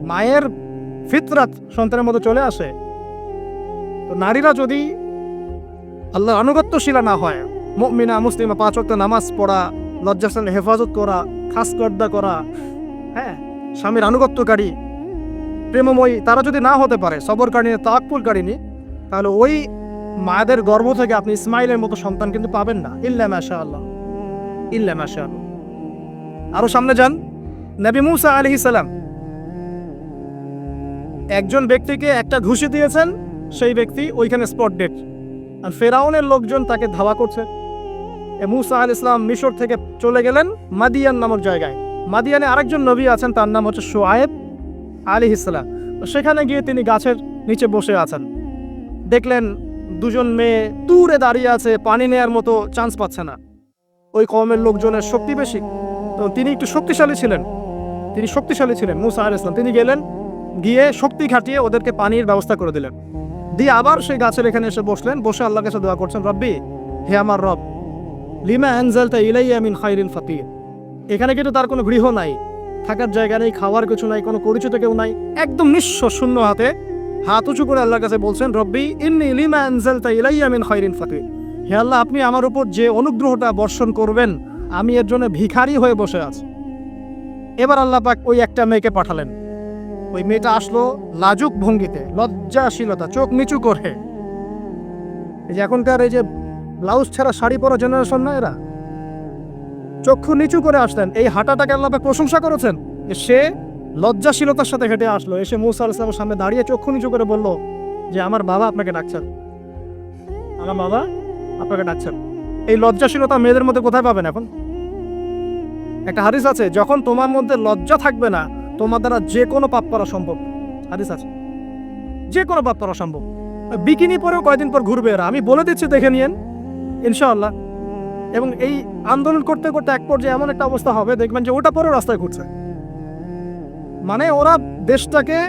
মায়ের ফিতরাত সন্তানের মধ্যে চলে আসে। তো নারীরা যদি আল্লাহর আনুগত্যশীলা না হয়, মুমিনা মুসলিমা, 5 ওয়াক্ত নামাজ পড়া, লজ্জাস্থানের হেফাজত করা, খাস পর্দা করা, হ্যাঁ, স্বামীর আনুগত্যকারী, প্রেমময়ী, তারা যদি না হতে পারে, সবরকারিনী, তাওয়াক্কুলকারিনী, তাহলে ওই মায়েদের গর্ভ থেকে আপনি ইসমাইলের মতো সন্তান কিন্তু পাবেন না। ইল্লা মাশাআল্লাহ, ইল্লা মাশাআল্লাহ। আরো সামনে যান, নবী মুসা আলাইহিস সালাম একজন ব্যক্তিকে একটা ঘুষি দিয়েছেন, সেই ব্যক্তি ওইখানে স্পট ডেড, আর ফেরাউনের লোকজন তাকে ধাওয়া করছে। মুসা আলাইহিস সালাম মিশর থেকে চলে গেলেন মাদিয়ান নামক জায়গায়। মাদিয়ানে আরেকজন নবী আছেন, তার নাম হচ্ছে শুআয়ব আলাইহিস সালাম। সেখানে গিয়ে তিনি গাছের নিচে বসে আছেন, দেখলেন দুজন মেয়ে দূরে দাঁড়িয়ে আছে, পানি নেয়ার মতো চান্স পাচ্ছে না। ওই কওমের লোকজনের শক্তি বেশি, তো তিনি একটু শক্তিশালী ছিলেন মুসা আলাইহিস সালাম। তিনি গেলেন, গিয়ে শক্তি খাটিয়ে ওদেরকে পানির ব্যবস্থা করে দিলেন, দিয়ে আবার সেই গাছের এখানে এসে বসলেন, বসে আল্লাহর কাছে দোয়া করছেন, রব্বি, হে আমার রব, লিমা আনজালতা ইলাইয়া মিন খায়রিন ফাকির। এখানে কিন্তু তার কোনো গৃহ নাই, থাকার জায়গা নেই, খাওয়ার কিছু নাই, কোনো পরিচিত কেউ নাই, একদম নিঃস্ব শূন্য হাতে হাত উঁচু করে আল্লাহর কাছে বলছেন, রব্বি ইন্নী লিমা আনজালতা ইলাইয়া মিন খায়রিন ফাকির। হে আল্লাহ, আপনি আমার উপর যে অনুগ্রহটা বর্ষণ করবেন, আমি এর জন্য ভিখারি হয়ে বসে আছি। এবার আল্লাহ পাক ওই একটা মেয়েকে পাঠালেন। ওই মেয়েটা আসলো লাজুক ভঙ্গিতে, লজ্জাশীলতা, চোখ নিচু করে। এই যে এখনকার এই যে ব্লাউজ ছাড়া শাড়ি পরা জেনারেশন না, এরা চক্ষু নিচু করে আসলেন। এই হাঁটাটাকে আল্লাহ পাক প্রশংসা করেছেন, সে লজ্জাশীলতার সাথে হেঁটে আসলো, এসে মূসা আলাইহিস সালামের সামনে দাঁড়িয়ে চক্ষু নিচু করে বলল যে আমার বাবা আপনাকে ডাকছেন, আমার বাবা আপনাকে ডাকছেন। এই লজ্জাশীলতা মেয়েদের মধ্যে কোথায় পাবেন এখন? একটা হাদিস আছে, যখন তোমার মধ্যে লজ্জা থাকবে না তোমার দ্বারা যে কোনো পাপ করা সম্ভব। হাদিস আছে, যে কোনো পাপ করা সম্ভব। বিকিনি পরেও কয়দিন পর ঘুরবে এরা, আমি বলে দিচ্ছি, দেখে নিয়েন ইনশাআল্লাহ। এবং এই আন্দোলন করতে করতে এক পর্যায়ে এমন একটা অবস্থা হবে দেখবেন যে ওটা পরেও রাস্তায় ঘুরছে। মানে ওরা দেশটাকে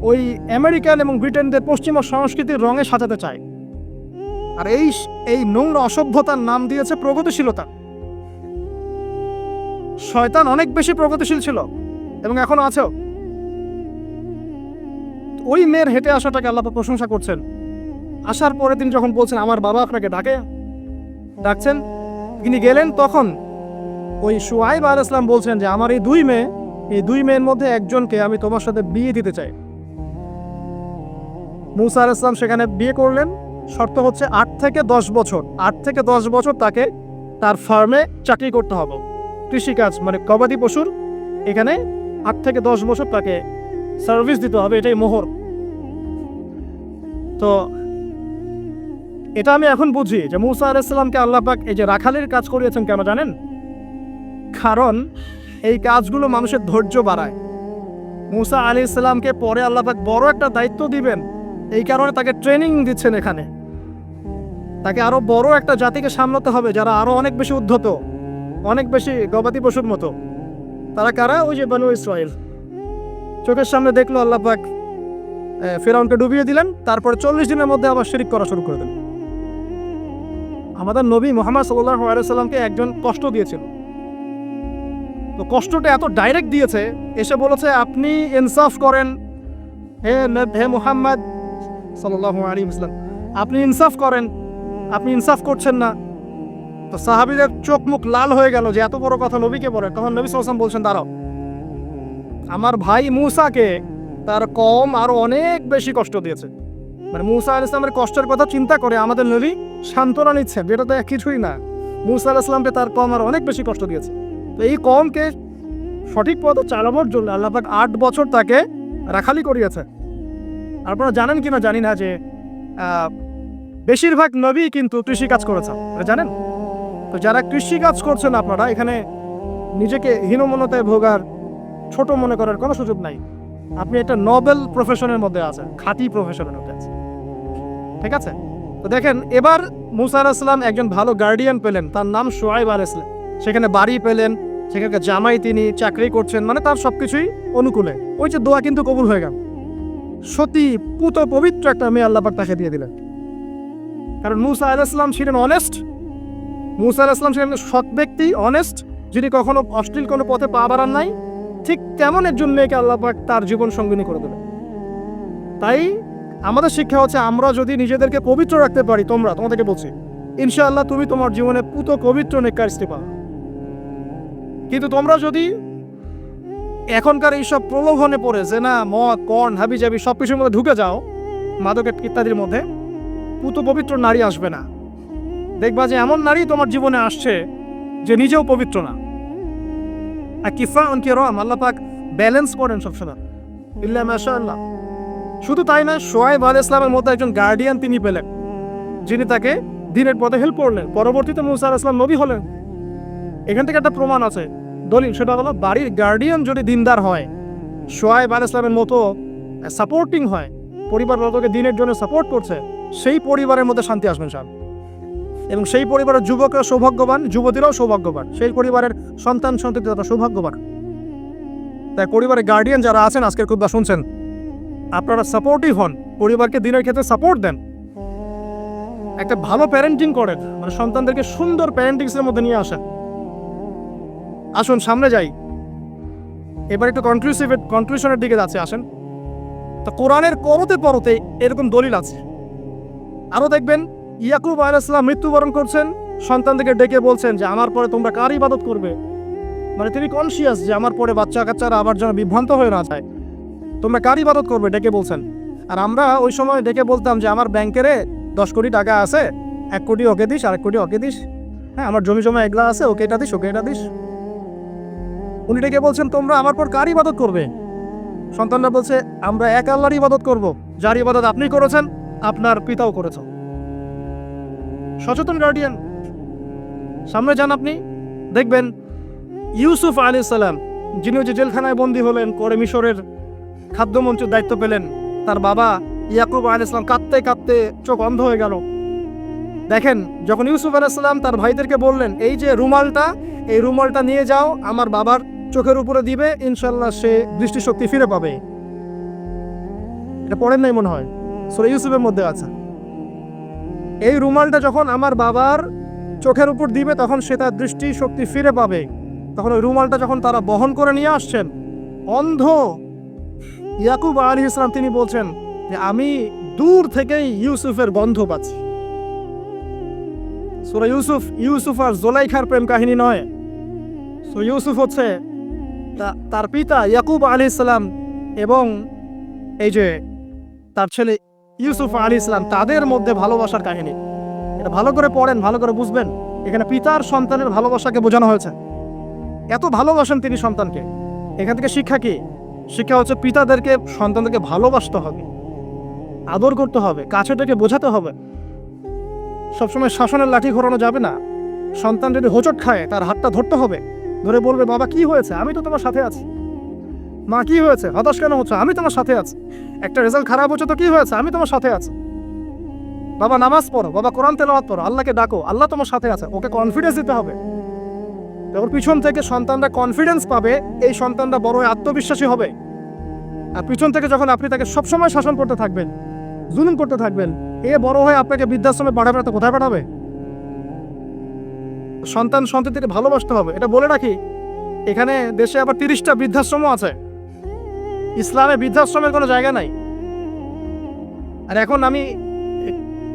ওই আমেরিকান এবং ব্রিটেনদের পশ্চিমা সংস্কৃতির রঙে সাজাতে চায়। আর এই নোংরা অসভ্যতার নাম দিয়েছে প্রগতিশীলতা। শয়তান অনেক বেশি প্রগতিশীল ছিল এবং এখনো আছেও। ওই মেয়ের হেঁটে আসাটাকে আল্লাহ পাক প্রশংসা করছেন। আসার পরে তিনি যখন বলছেন আমার বাবা আপনাকে ডাকছেন, তিনি গেলেন, তখন ওই শুআয়ব আলাইহিস সালাম বলছেন যে আমার এই দুই মেয়ের মধ্যে একজনকে আমি তোমার সাথে বিয়ে দিতে চাই। মূসা আলাইহিস সালাম সেখানে বিয়ে করলেন। শর্ত হচ্ছে 8 থেকে 10 বছর তাকে তার ফার্মে চাকরি করতে হবে, কৃষিকাজ মানে গবাদি পশুর, এখানে 8 থেকে 10 বছর তাকে সার্ভিস দিতে হবে, এটাই মোহর। তো এটা আমি এখন বুঝি যে মূসা আলাইহিস সালামকে আল্লাহ পাক এই যে রাখালের কাজ করিয়েছেন কেন জানেন? কারণ এই কাজগুলো মানুষের ধৈর্য বাড়ায়। মূসা আলাইহিস সালামকে পরে আল্লাহ পাক বড় একটা দায়িত্ব দিবেন, এই কারণে তাকে ট্রেনিং দিচ্ছেন এখানে। তাকে আরো বড় একটা জাতিকে সামলাতে হবে যারা আরো অনেক বেশি উদ্ধত, অনেক বেশি গবাদি পশুর মতো। তারা কারা? ওই যে বনু ইসরাইল। চোখের সামনে দেখলো আল্লাহ পাক ফিরআউনকে ডুবিয়ে দিলেন, তারপরে 40 দিনের মধ্যে আবার শিরক করা শুরু করে দিলেন। আমাদের নবী মুহাম্মদ সাল্লাল্লাহু আলাইহি সাল্লামকে একজন কষ্ট দিয়েছিল। তো কষ্টটা এত ডাইরেক্ট দিয়েছে, এসে বলেছে আপনি ইনসাফ করেন, হে মুহাম্মদ সাল্লাল্লাহু আলাইহি ওয়াসাল্লাম, আপনি ইনসাফ করেন, আপনি ইনসাফ করছেন না। তো সাহাবীদের চোখ মুখ লাল হয়ে গেল যে এত বড় কথা নবীকে বলে। তখন নবী সাল্লাল্লাহু আলাইহি ওয়াসাল্লাম বলছেন দাঁড়াও, আমার ভাই মূসাকে তার কওম আরো অনেক বেশি কষ্ট দিয়েছে। মানে মূসা আলাইহিস সালামের কষ্টের কথা চিন্তা করে আমাদের নবী সান্ত্বনা নিচ্ছেন, যেটা তো কিছুই না। মূসা আলাইহিস সালামকে তার কওম আরো অনেক বেশি কষ্ট দিয়েছে। তো এই কওমকে সঠিক পথে চালানোর জন্য আল্লাহ পাক 8 বছর তাকে রাখালি করিয়েছে। আপনারা জানেন কিনা জানি না যে বেশিরভাগ নবী কিন্তু কৃষিকাজ করেছেন, জানেন? তো যারা কৃষিকাজ করছেন আপনারা এখানে নিজেকে হীনমন্যতায় ভোগার, ছোট মনে করার কোনো সুযোগ নাই। আপনি একটা নোবেল প্রফেশনের মধ্যে আছেন, খাঁটি প্রফেশনের মধ্যে আছেন, ঠিক আছে? তো দেখেন, এবার মূসা আলাইহিস সালাম একজন ভালো গার্ডিয়ান পেলেন, তার নাম শুআয়ব আলাইহিস সালাম। সেখানে বাড়ি পেলেন, সেখানকার জামাই, তিনি চাকরি করছেন, মানে তার সবকিছুই অনুকূলে। ওই যে দোয়া কিন্তু কবুল হয়ে গেল। সতী পুত পবিত্র একটা মেয়ে আল্লাহ পাক তাকে দিয়ে দিলেন। কারণ মূসা আলাইহিস সালাম ছিলেন অনেস্ট, মূসা আলাইহিস সালাম ছিলেন সৎ ব্যক্তি, অনেস্ট, যিনি কখনো অশ্লীল কোনো পথে পা বাড়ান নাই। ঠিক তেমন একজন মেয়েকে আল্লাহ পাক তার জীবন সঙ্গিনী করে দেবেন। তাই আমাদের শিক্ষা হচ্ছে, আমরা যদি নিজেদেরকে পবিত্র রাখতে পারি, তোমাদেরকে বলছি, ইনশাআল্লাহ তুমি তোমার জীবনে পুত পবিত্র নেককার স্ত্রী পাবে। কিন্তু তোমরা যদি এখনকার এইসব প্রলোভনে পড়ে যে না মদ, কর্ন, হাবিজাবি সব কিছুর মধ্যে ঢুকে যাও, মাদক ইত্যাদির মধ্যে, পুত পবিত্র নারী আসবে না। দেখবা যে এমন নারী তোমার জীবনে আসছে যে নিজেও পবিত্র না। আর কিফা অনকে রম, আল্লাহ পাক ব্যালেন্স করেন সবসময়, ইল্লা মাশাআল্লাহ। শুধু তাই না, শুআয়ব আলাইহিস সালামের মতো একজন গার্ডিয়ান তিনি পেলেন, যিনি তাকে দিনের পথে হেল্প করলেন। পরবর্তীতে মূসা আলাইহিস সালাম নবী হলেন। এখান থেকে একটা প্রমাণ আছে, দলিল, সেটা হলো বাড়ির গার্ডিয়ান যদি দিনদার হয়, শুআয়ব আলাইহিস সালামের মতো সাপোর্টিং হয়, পরিবার বর্গকে দিনের জন্য সাপোর্ট করছে, সেই পরিবারের মধ্যে শান্তি আসবে ইনশাআল্লাহ। এবং সেই পরিবারের যুবকরা সৌভাগ্যবান, যুবতীরাও সৌভাগ্যবান, সেই পরিবারের সন্তান সন্ততি তারা সৌভাগ্যবান। তাই পরিবারের গার্ডিয়ান যারা আছেন, আজকের খুতবা শুনছেন, আপনারা সাপোর্টিভ হন, পরিবারকে দিনের ক্ষেত্রে সাপোর্ট দেন, একটা ভালো প্যারেন্টিং করেন, মানে সন্তানদেরকে সুন্দর প্যারেন্টিংসের মধ্যে নিয়ে আসেন। আসুন সামনে যাই, এবার একটু কনক্লুশনের দিকে যাচ্ছে, আসেন। তো কোরআনের পরতে এরকম দলিল আছে। আরো দেখবেন, ইয়াকুব আলাইহিস সালাম মৃত্যুবরণ করছেন, সন্তানদেরকে ডেকে বলছেন যে আমার পরে তোমরা কার ইবাদত করবে। মানে তিনি কনসিয়াস যে আমার পরে বাচ্চা কাচ্চারা আবার যেন বিভ্রান্ত হয়ে না যায়, তোমরা কার ইবাদত করবে ডেকে বলছেন। আর আমরা ওই সময় ডেকে বলতাম যে আমার ব্যাংকের 10 কোটি টাকা আছে, 1 কোটি ওকে দিস, আর 1 কোটি ওকে দিস, হ্যাঁ আমার জমি জমা এগুলা আছে, ওকে এটা দিস, ওকে এটা দিস। উনি ডেকে বলছেন তোমরা আমার পর কার ইবাদত করবে। সন্তানরা বলছে আমরা এক আল্লাহর ইবাদত করব, যার ইবাদত আপনি করেছেন, আপনার পিতাও করেছে। সচেতন গার্ডিয়ান। সামনে যান, আপনি দেখবেন ইউসুফ আলাইহিস সালাম, যিনি যে জেলখানায় বন্দী হলেন, করে মিশরের খাদ্যমন্ত্রীর দায়িত্ব পেলেন, তার বাবা ইয়াকুব আলাইহিস সালাম কাঁদতে কাঁদতে চোখ অন্ধ হয়ে গেল। দেখেন, যখন ইউসুফ আলাইহিস সালাম তার ভাইদেরকে বললেন এই যে রুমালটা, এই রুমালটা নিয়ে যাও আমার বাবার চোখের উপরে দিবে, ইনশাল্লাহ সে দৃষ্টিশক্তি ফিরে পাবে। এটা পড়েন নাই মনে হয়, সূরা ইউসুফের মধ্যে আছে। এই রুমালটা যখন আমার বাবার চোখের উপর দিবে তখন সে তার দৃষ্টিশক্তি ফিরে পাবে। তখন ওই রুমালটা যখন তারা বহন করে নিয়ে আসছেন, অন্ধ ইয়াকুব আলাইহিস সালাম তিনি বলছেন যে আমি দূর থেকেই ইউসুফের গন্ধ পাচ্ছি। সূরা ইউসুফ আর জোলাইখার প্রেম কাহিনী নয়। সো ইউসুফ হচ্ছে তার পিতা ইয়াকুব আলাইহিস সালাম এবং এই যে তার ছেলে ইউসুফ আলাইহিস সালাম, তাদের মধ্যে ভালোবাসার কাহিনী। এটা ভালো করে পড়েন, ভালো করে বুঝবেন। এখানে পিতার সন্তানের ভালোবাসাকে বোঝানো হয়েছে। এত ভালোবাসেন তিনি সন্তানকে। এখান থেকে শিক্ষা কি? শিক্ষা হচ্ছে পিতাদেরকে সন্তানদেরকে ভালোবাসতে হবে, আদর করতে হবে, কাছে থেকে বোঝাতে হবে। সবসময় শাসনের লাঠি ঘোরানো যাবে না। সন্তান যদি হোঁচট খায় তার হাতটা ধরতে হবে, ধরে বলবে বাবা কি হয়েছে, আমি তো তোমার সাথে আছি। মা কি হয়েছে, হতাশ কেন হচ্ছে, আমি তোমার সাথে আছি। একটা রেজাল্ট খারাপ হচ্ছে তো কি হয়েছে, আমি তোমার সাথে আছি। বাবা নামাজ পড়ো, বাবা কোরআন তেলাওয়াত করো, আল্লাহকে ডাকো, আল্লাহ তোমার সাথে আছে। ওকে কনফিডেন্স দিতে হবে। ওর পিছন থেকে সন্তানরা কনফিডেন্স পাবে, এই সন্তানরা বড় আত্মবিশ্বাসী হবে। আর পিছন থেকে যখন আপনি তাকে সবসময় শাসন করতে থাকবেন, জুলুম করতে থাকবেন, এ বড় হয়ে আপনাকে বৃদ্ধাশ্রমে পাঠাবে না তো কোথায় পাঠাবে? সন্তানদের ভালোবাসতে হবে। এটা বলে রাখি, এখানে দেশে আবার 30টা বৃদ্ধাশ্রমও আছে। ইসলামে বৃদ্ধাশ্রমের কোনো জায়গা নাই। আর এখন আমি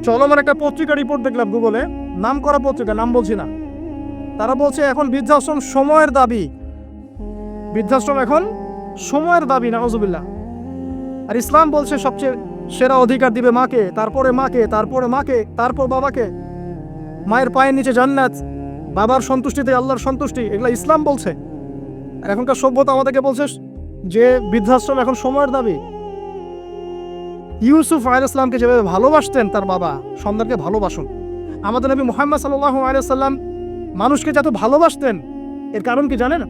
চলমান একটা পত্রিকা রিপোর্ট দেখলাম গুগলে, নাম করা পত্রিকা, নাম বলছি না। তারা বলছে এখন বৃদ্ধাশ্রম সময়ের দাবি। বৃদ্ধাশ্রম এখন সময়ের দাবি, নাউজুবিল্লাহ। আর ইসলাম বলছে সবচেয়ে সেরা অধিকার দিবে মাকে, তারপরে মাকে, তারপরে মাকে, তারপর বাবাকে। মায়ের পায়ের নিচে জান্নাত, বাবার সন্তুষ্টিতে আল্লাহর সন্তুষ্টি, এগুলা ইসলাম বলছে। আর এখনকার সভ্যতা আমাদেরকে বলছে যে বৃদ্ধাশ্রম এখন সময়ের দাবি। ইউসুফ আলাইহিস সালামকে যেভাবে ভালোবাসতেন তার বাবা, সন্তানকে ভালোবাসুন। আমাদের নবী মুহাম্মদ সাল্লাল্লাহু আলাইহি ওয়াসাল্লাম মানুষকে যত ভালোবাসতেন, এর কারণ কি জানেন?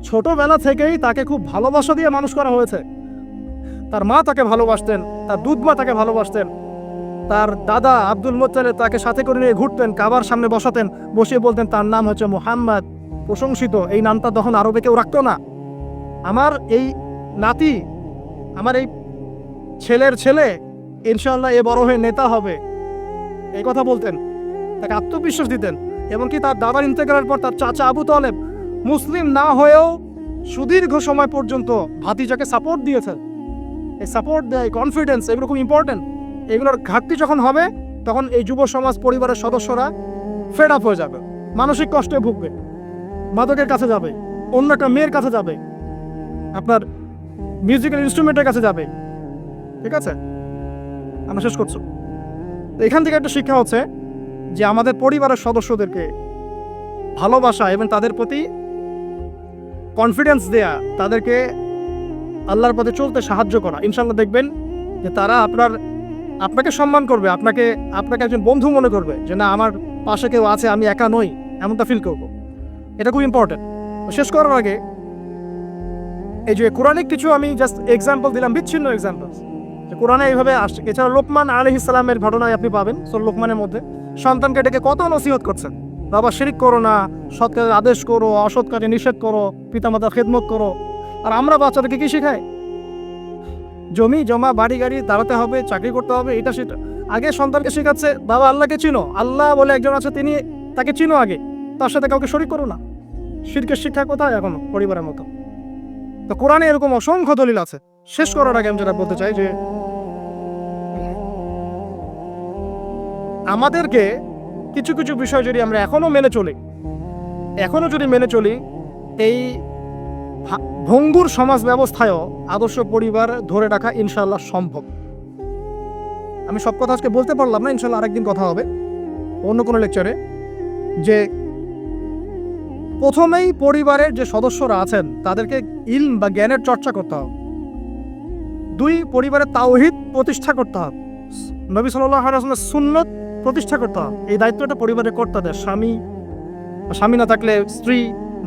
ছোটবেলা থেকেই তাকে খুব ভালোবাসা দিয়ে মানুষ করা হয়েছে। তার মা তাকে ভালোবাসতেন, তার দুধ মা তাকে ভালোবাসতেন, তার দাদা আব্দুল মুত্তালিব তাকে সাথে করে নিয়ে ঘুরতেন, কাবার সামনে বসাতেন, বসিয়ে বলতেন তার নাম হচ্ছে মুহাম্মদ, প্রশংসিত। এই নামটা তখন আরবে কেউ রাখতো না। আমার এই নাতি, আমার এই ছেলের ছেলে ইনশাআল্লাহ এ বড় হয়ে নেতা হবে, এই কথা বলতেন। তাকে আত্মবিশ্বাস দিতেন। এমনকি তার দাদার ইন্তেকালের পর তার চাচা আবু তালেব মুসলিম না হয়েও সুদীর্ঘ সময় পর্যন্ত ভাতিজাকে সাপোর্ট দিয়েছেন। এই সাপোর্ট দেয়, কনফিডেন্স, এগুলো খুব ইম্পর্টেন্ট। এগুলোর ঘাটতি যখন হবে তখন এই যুব সমাজ পরিবারের সদস্যরা ফেড আপ হয়ে যাবে, মানসিক কষ্টে ভুগবে, মাদকের কাছে যাবে, অন্য একটা মেয়ের কাছে যাবে, আপনার মিউজিক্যাল ইনস্ট্রুমেন্টের কাছে যাবে। ঠিক আছে, আমরা শেষ করছি। তো এখান থেকে একটা শিক্ষা হচ্ছে যে আমাদের পরিবারের সদস্যদেরকে ভালোবাসা এবং তাদের প্রতি কনফিডেন্স দেয়া, তাদেরকে আল্লাহর পথে চলতে সাহায্য করা। ইনশাআল্লাহ দেখবেন যে তারা আপনাকে সম্মান করবে, আপনাকে একজন বন্ধু মনে করবে, যে না আমার পাশে কেউ আছে, আমি একা নই, এমনটা ফিল করবো। এটা খুব ইম্পর্টেন্ট। শেষ করার আগে এই যে কোরআনিক কিছু আমি জাস্ট এক্সাম্পল দিলাম, বিচ্ছিন্ন এক্সাম্পল কোরআনে এইভাবে আসছে। এছাড়া লোকমান আলাইহিস সালামের ঘটনায় আপনি পাবেন। লোকমানের মধ্যে সন্তানকে ডেকে কত নসিহত করছেন, বাবা শিরিক করো না, সৎ কাজের আদেশ করো, অসৎ কাজে নিষেধ করো, পিতামাতার খেদমত করো। আর আমরা বাচ্চাদেরকে কি শেখাই? জমি জমা, বাড়ি গাড়ি, দাঁড়াতে হবে, চাকরি করতে হবে, এটা সেটা। আগে সন্তানকে শেখাচ্ছে বাবা আল্লাহকে চিনো, আল্লাহ বলে একজন আছে, তিনি, তাকে চিনো আগে, তার সাথে কাউকে শরিক করো না। শিরকের শিক্ষা কোথায় এখনো পরিবারের মতো? তো কোরআনে এরকম অসংখ্য দলিল আছে। শেষ করার আগে আমি যেটা বলতে চাই যে আমাদেরকে কিছু কিছু বিষয় যদি আমরা এখনো যদি মেনে চলি, এই ভঙ্গুর সমাজ ব্যবস্থায়ও আদর্শ পরিবার ধরে রাখা ইনশাআল্লাহ সম্ভব। আমি সব কথা আজকে বলতে পারলাম না, ইনশাআল্লাহ আরেকদিন কথা হবে অন্য কোনো লেকচারে। যে প্রথমেই পরিবারের যে সদস্যরা আছেন তাদেরকে ইলম বা জ্ঞানের চর্চা করতে হবে। 2 পরিবারে তাওহীদ প্রতিষ্ঠা করতে হবে, নবী সাল্লাল্লাহু আলাইহি ওয়াসাল্লামের সুন্নাত প্রতিষ্ঠা করতে হবে। এই দায়িত্বটা পরিবারের কর্তাদের, স্বামী না থাকলে স্ত্রী,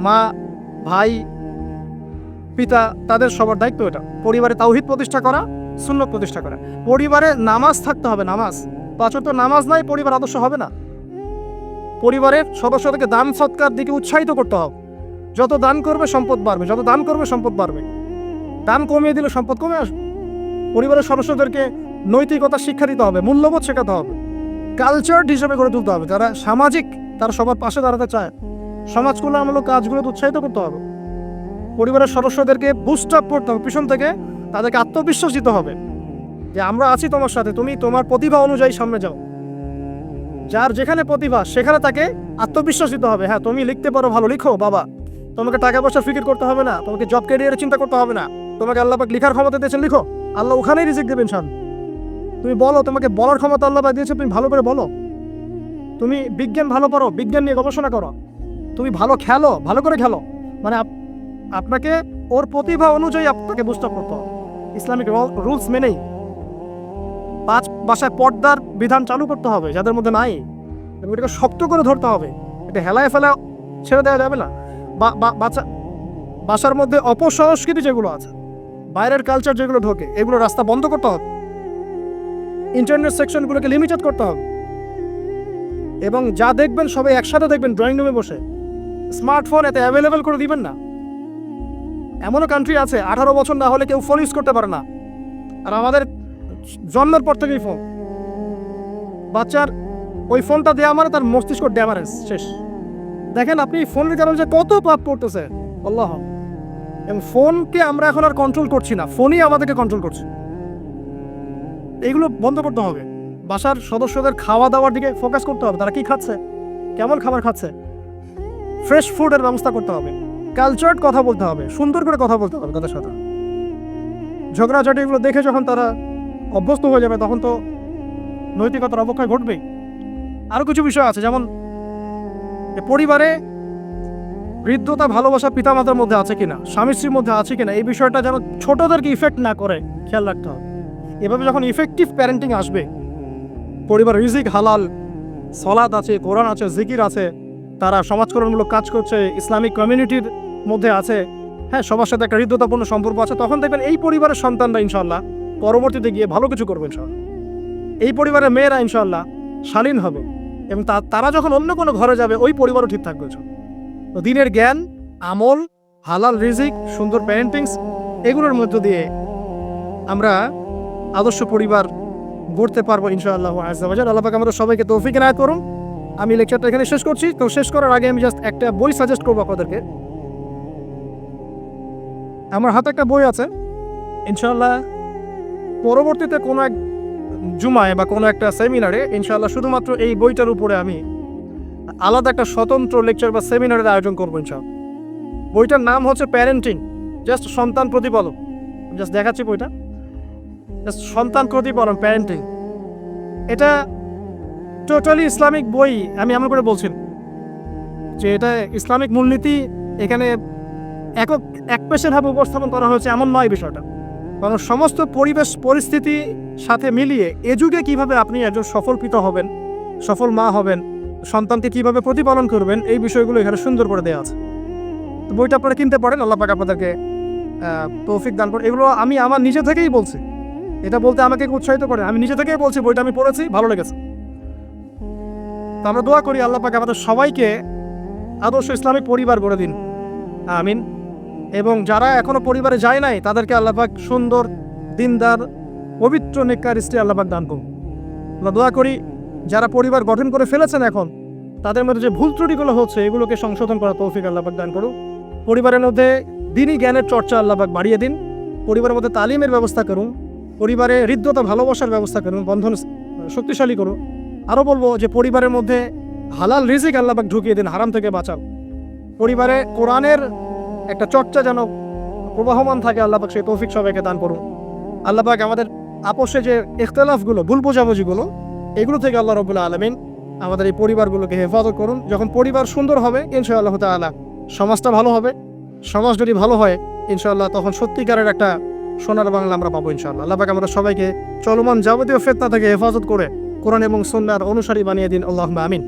মা, ভাই, পিতা, তাদের সবার দায়িত্ব এটা। পরিবারে তাওহীদ প্রতিষ্ঠা করা, সুন্নাত প্রতিষ্ঠা করা। পরিবারে নামাজ থাকতে হবে, নামাজ। 5 ওয়াক্ত নামাজ নাই পরিবার আদর্শ হবে না। পরিবারের সদস্যদেরকে দান সৎকার দিকে উৎসাহিত করতে হবে। যত দান করবে সম্পদ বাড়বে, যত দান করবে সম্পদ বাড়বে। দান কমিয়ে দিলে সম্পদ কমে আসবে। পরিবারের সদস্যদেরকে নৈতিকতা শিক্ষা দিতে হবে, মূল্যবোধ শেখাতে হবে, কালচার হিসেবে গড়ে তুলতে হবে। যারা সামাজিক, তারা সবার পাশে দাঁড়াতে চায়, সমাজ কল্যাণমূলক কাজগুলোতে উৎসাহিত করতে হবে। পরিবারের সদস্যদেরকে বুস্ট আপ করতে হবে, পিছন থেকে তাদেরকে আত্মবিশ্বাস দিতে হবে যে আমরা আছি তোমার সাথে, তুমি তোমার প্রতিভা অনুযায়ী সামনে যাও। যার যেখানে প্রতিভা সেখানে তাকে আত্মবিশ্বাস দিতে হবে। হ্যাঁ, তুমি লিখতে পারো, ভালো লিখো বাবা, তোমাকে টাকা পয়সা ফিকির করতে হবে না, তোমাকে জব ক্যারিয়ারের চিন্তা করতে হবে না, তোমাকে আল্লাহ পাক লিখার ক্ষমতা দিয়েছেন, লিখো, আল্লাহ ওখানেই রিজিক দেবেন। তুমি বলো, তোমাকে বলার ক্ষমতা আল্লাহ পাক দিয়েছে, তুমি ভালো করে বলো। তুমি বিজ্ঞান ভালো পারো, বিজ্ঞান নিয়ে গবেষণা করো। তুমি ভালো খেলো, ভালো করে খেলো। মানে আপনাকে ওর প্রতিভা অনুযায়ী আপনাকে বুস্ট আপ করতে হবে, ইসলামিক রুলস মেনেই। 5 বাসায় পর্দার বিধান চালু করতে হবে যাদের মধ্যে নাই, এবং এটাকে শক্ত করে ধরতে হবে। এটা হেলায় ফেলা ছেড়ে দেওয়া যাবে না। বাসার মধ্যে অপসংস্কৃতি যেগুলো আছে, বাইরের কালচার যেগুলো ঢোকে, এগুলো রাস্তা বন্ধ করতে হবে। ইন্টারনেট সেকশনগুলোকে লিমিটেড করতে হবে, এবং যা দেখবেন সবাই একসাথে দেখবেন ড্রয়িং রুমে বসে। স্মার্টফোন এতে অ্যাভেলেবেল করে দিবেন না। এমনও কান্ট্রি আছে 18 বছর না হলে কেউ ফোন ইউজ করতে পারে না, আর আমাদের জন্মের পর থেকেই ফোন। বাচ্চার ওই ফোনটা দেওয়া মানে তার মস্তিষ্ক ড্যামারেজ শেষ। দেখেন আপনি ফোনের কারণে যে কত পাপ করতেছে আল্লাহ। এবং ফোনকে আমরা এখন আর কন্ট্রোল করছি না, ফোনই আমাদেরকে কন্ট্রোল করছে। এইগুলো বন্ধ করতে হবে। বাসার সদস্যদের খাওয়া দাওয়ার দিকে ফোকাস করতে হবে, তারা কি খাচ্ছে, কেমন খাবার খাচ্ছে, ফ্রেশ ফুডের ব্যবস্থা করতে হবে, কালচার্ড কথা বলতে হবে, সুন্দর করে কথা বলতে হবে তাদের সাথে। ঝগড়াঝাটি এগুলো দেখে যখন তারা অভ্যস্ত হয়ে যাবে, তখন তো নৈতিকতার অবক্ষয় ঘটবেই। আরও কিছু বিষয় আছে, যেমন পরিবারে হৃদ্যতা, ভালোবাসা পিতামাতার মধ্যে আছে কিনা, স্বামী স্ত্রীর মধ্যে আছে কিনা, এই বিষয়টা যেন ছোটদেরকে ইফেক্ট না করে খেয়াল রাখতে হবে। এভাবে যখন ইফেক্টিভ প্যারেন্টিং আসবে, পরিবার রিজিক হালাল, সলাত আছে, কোরআন আছে, জিকির আছে, তারা সমাজকরণমূলক কাজ করছে, ইসলামিক কমিউনিটির মধ্যে আছে, হ্যাঁ, সবার সাথে একটা হৃদ্যতাপূর্ণ সম্পর্ক আছে, তখন দেখবেন এই পরিবারের সন্তানরা ইনশাল্লাহ পরবর্তীতে গিয়ে ভালো কিছু করবে ইনশাল্লাহ। এই পরিবারের মেয়েরা ইনশাল্লাহ শালীন হবে, এবং তারা যখন অন্য কোনো ঘরে যাবে ওই পরিবারও ঠিক থাকবে। তো দিনের জ্ঞান, আমল, হালাল রিজিক, সুন্দর প্যারেন্টিংস, এগুলোর মধ্য দিয়ে আমরা আদর্শ পরিবার গড়তে পারবো ইনশাআল্লাহ আযজা ওয়া জাল। আল্লাহ পাক আমাদের সবাইকে তৌফিক ইনায়াত করুন। আমি লেকচারটা এখানে শেষ করছি। তো শেষ করার আগে আমি জাস্ট একটা বই সাজেস্ট করবো আপনাদেরকে। আমার হাতে একটা বই আছে, ইনশাআল্লাহ পরবর্তীতে কোনো এক জুমায় বা কোনো একটা সেমিনারে ইনশাআল্লাহ শুধুমাত্র এই বইটার উপরে আমি আলাদা একটা স্বতন্ত্র লেকচার বা সেমিনারের আয়োজন করবো ইনশাআল্লাহ। বইটার নাম হচ্ছে প্যারেন্টিং, জাস্ট সন্তান প্রতিপালন। জাস্ট দেখাচ্ছি বইটা, জাস্ট সন্তান প্রতিপালন, প্যারেন্টিং। এটা টোটালি ইসলামিক বই। আমি এমন করে বলছি যে এটা ইসলামিক মূলনীতি এখানে এক পেশেভাবে উপস্থাপন করা হয়েছে এমন নয় বিষয়টা, কারণ সমস্ত পরিবেশ পরিস্থিতি সাথে মিলিয়ে এ যুগে কীভাবে আপনি একজন সফল পিতা হবেন, সফল মা হবেন, সন্তানকে কীভাবে প্রতিপালন করবেন, এই বিষয়গুলো এখানে সুন্দর করে দেওয়া আছে। তো বইটা আপনারা কিনতে পারেন, আল্লাহ পাক আপনাদেরকে তৌফিক দান করে। এগুলো আমি আমার নিজে থেকেই বলছি, এটা বলতে আমাকে উৎসাহিত করে, আমি নিজে থেকেই বলছি, বইটা আমি পড়েছি, ভালো লেগেছে। তো আমরা দোয়া করি আল্লাহ পাক আমাদের সবাইকে আদর্শ ইসলামিক পরিবার গড়ে দিন, আমিন। এবং যারা এখনো পরিবারে যায় নাই তাদেরকে আল্লাহ পাক সুন্দর, দিনদার, পবিত্র, নেককার স্ত্রী আল্লাহ পাক দান করুন। আমরা দোয়া করি যারা পরিবার গঠন করে ফেলেছেন এখন, তাদের মধ্যে যে ভুল ত্রুটিগুলো হচ্ছে এগুলোকে সংশোধন করার তৌফিক আল্লাহ পাক দান করুন। পরিবারের মধ্যে দ্বীনি জ্ঞানের চর্চা আল্লাহ পাক বাড়িয়ে দিন। পরিবারের মধ্যে তালিমের ব্যবস্থা করুন, পরিবারে হৃদ্যতা, ভালোবাসার ব্যবস্থা করুন, বন্ধন শক্তিশালী করুন। আরও বলবো যে পরিবারের মধ্যে হালাল রিজিক আল্লাহ পাক ঢুকিয়ে দিন, হারাম থেকে বাঁচান। পরিবারে কোরআনের একটা চর্চা যেন প্রবাহমান থাকে, আল্লাহ পাক সেই তৌফিক সবাইকে দান করুন। আল্লাহ পাক আমাদের আপোষে যে ইখতিলাফগুলো, ভুল বোঝাবুঝিগুলো, এগুলো থেকে আল্লাহ রাব্বুল আলামিন আমাদের এই পরিবারগুলোকে হেফাজত করুন। যখন পরিবার সুন্দর হবে ইনশাআল্লাহ তাআলা সমাজটা ভালো হবে। সমাজ যদি ভালো হয় ইনশাআল্লাহ তখন সত্যিকারের একটা সোনার বাংলা আমরা পাবো ইনশাআল্লাহ। আল্লাহ পাক আমরা সবাইকে চলমান যাবতীয় ফিতনা থেকে হেফাজত করে কোরআন এবং সুন্নাহর অনুসারী বানিয়ে দিন, আল্লাহুম্মা আমিন।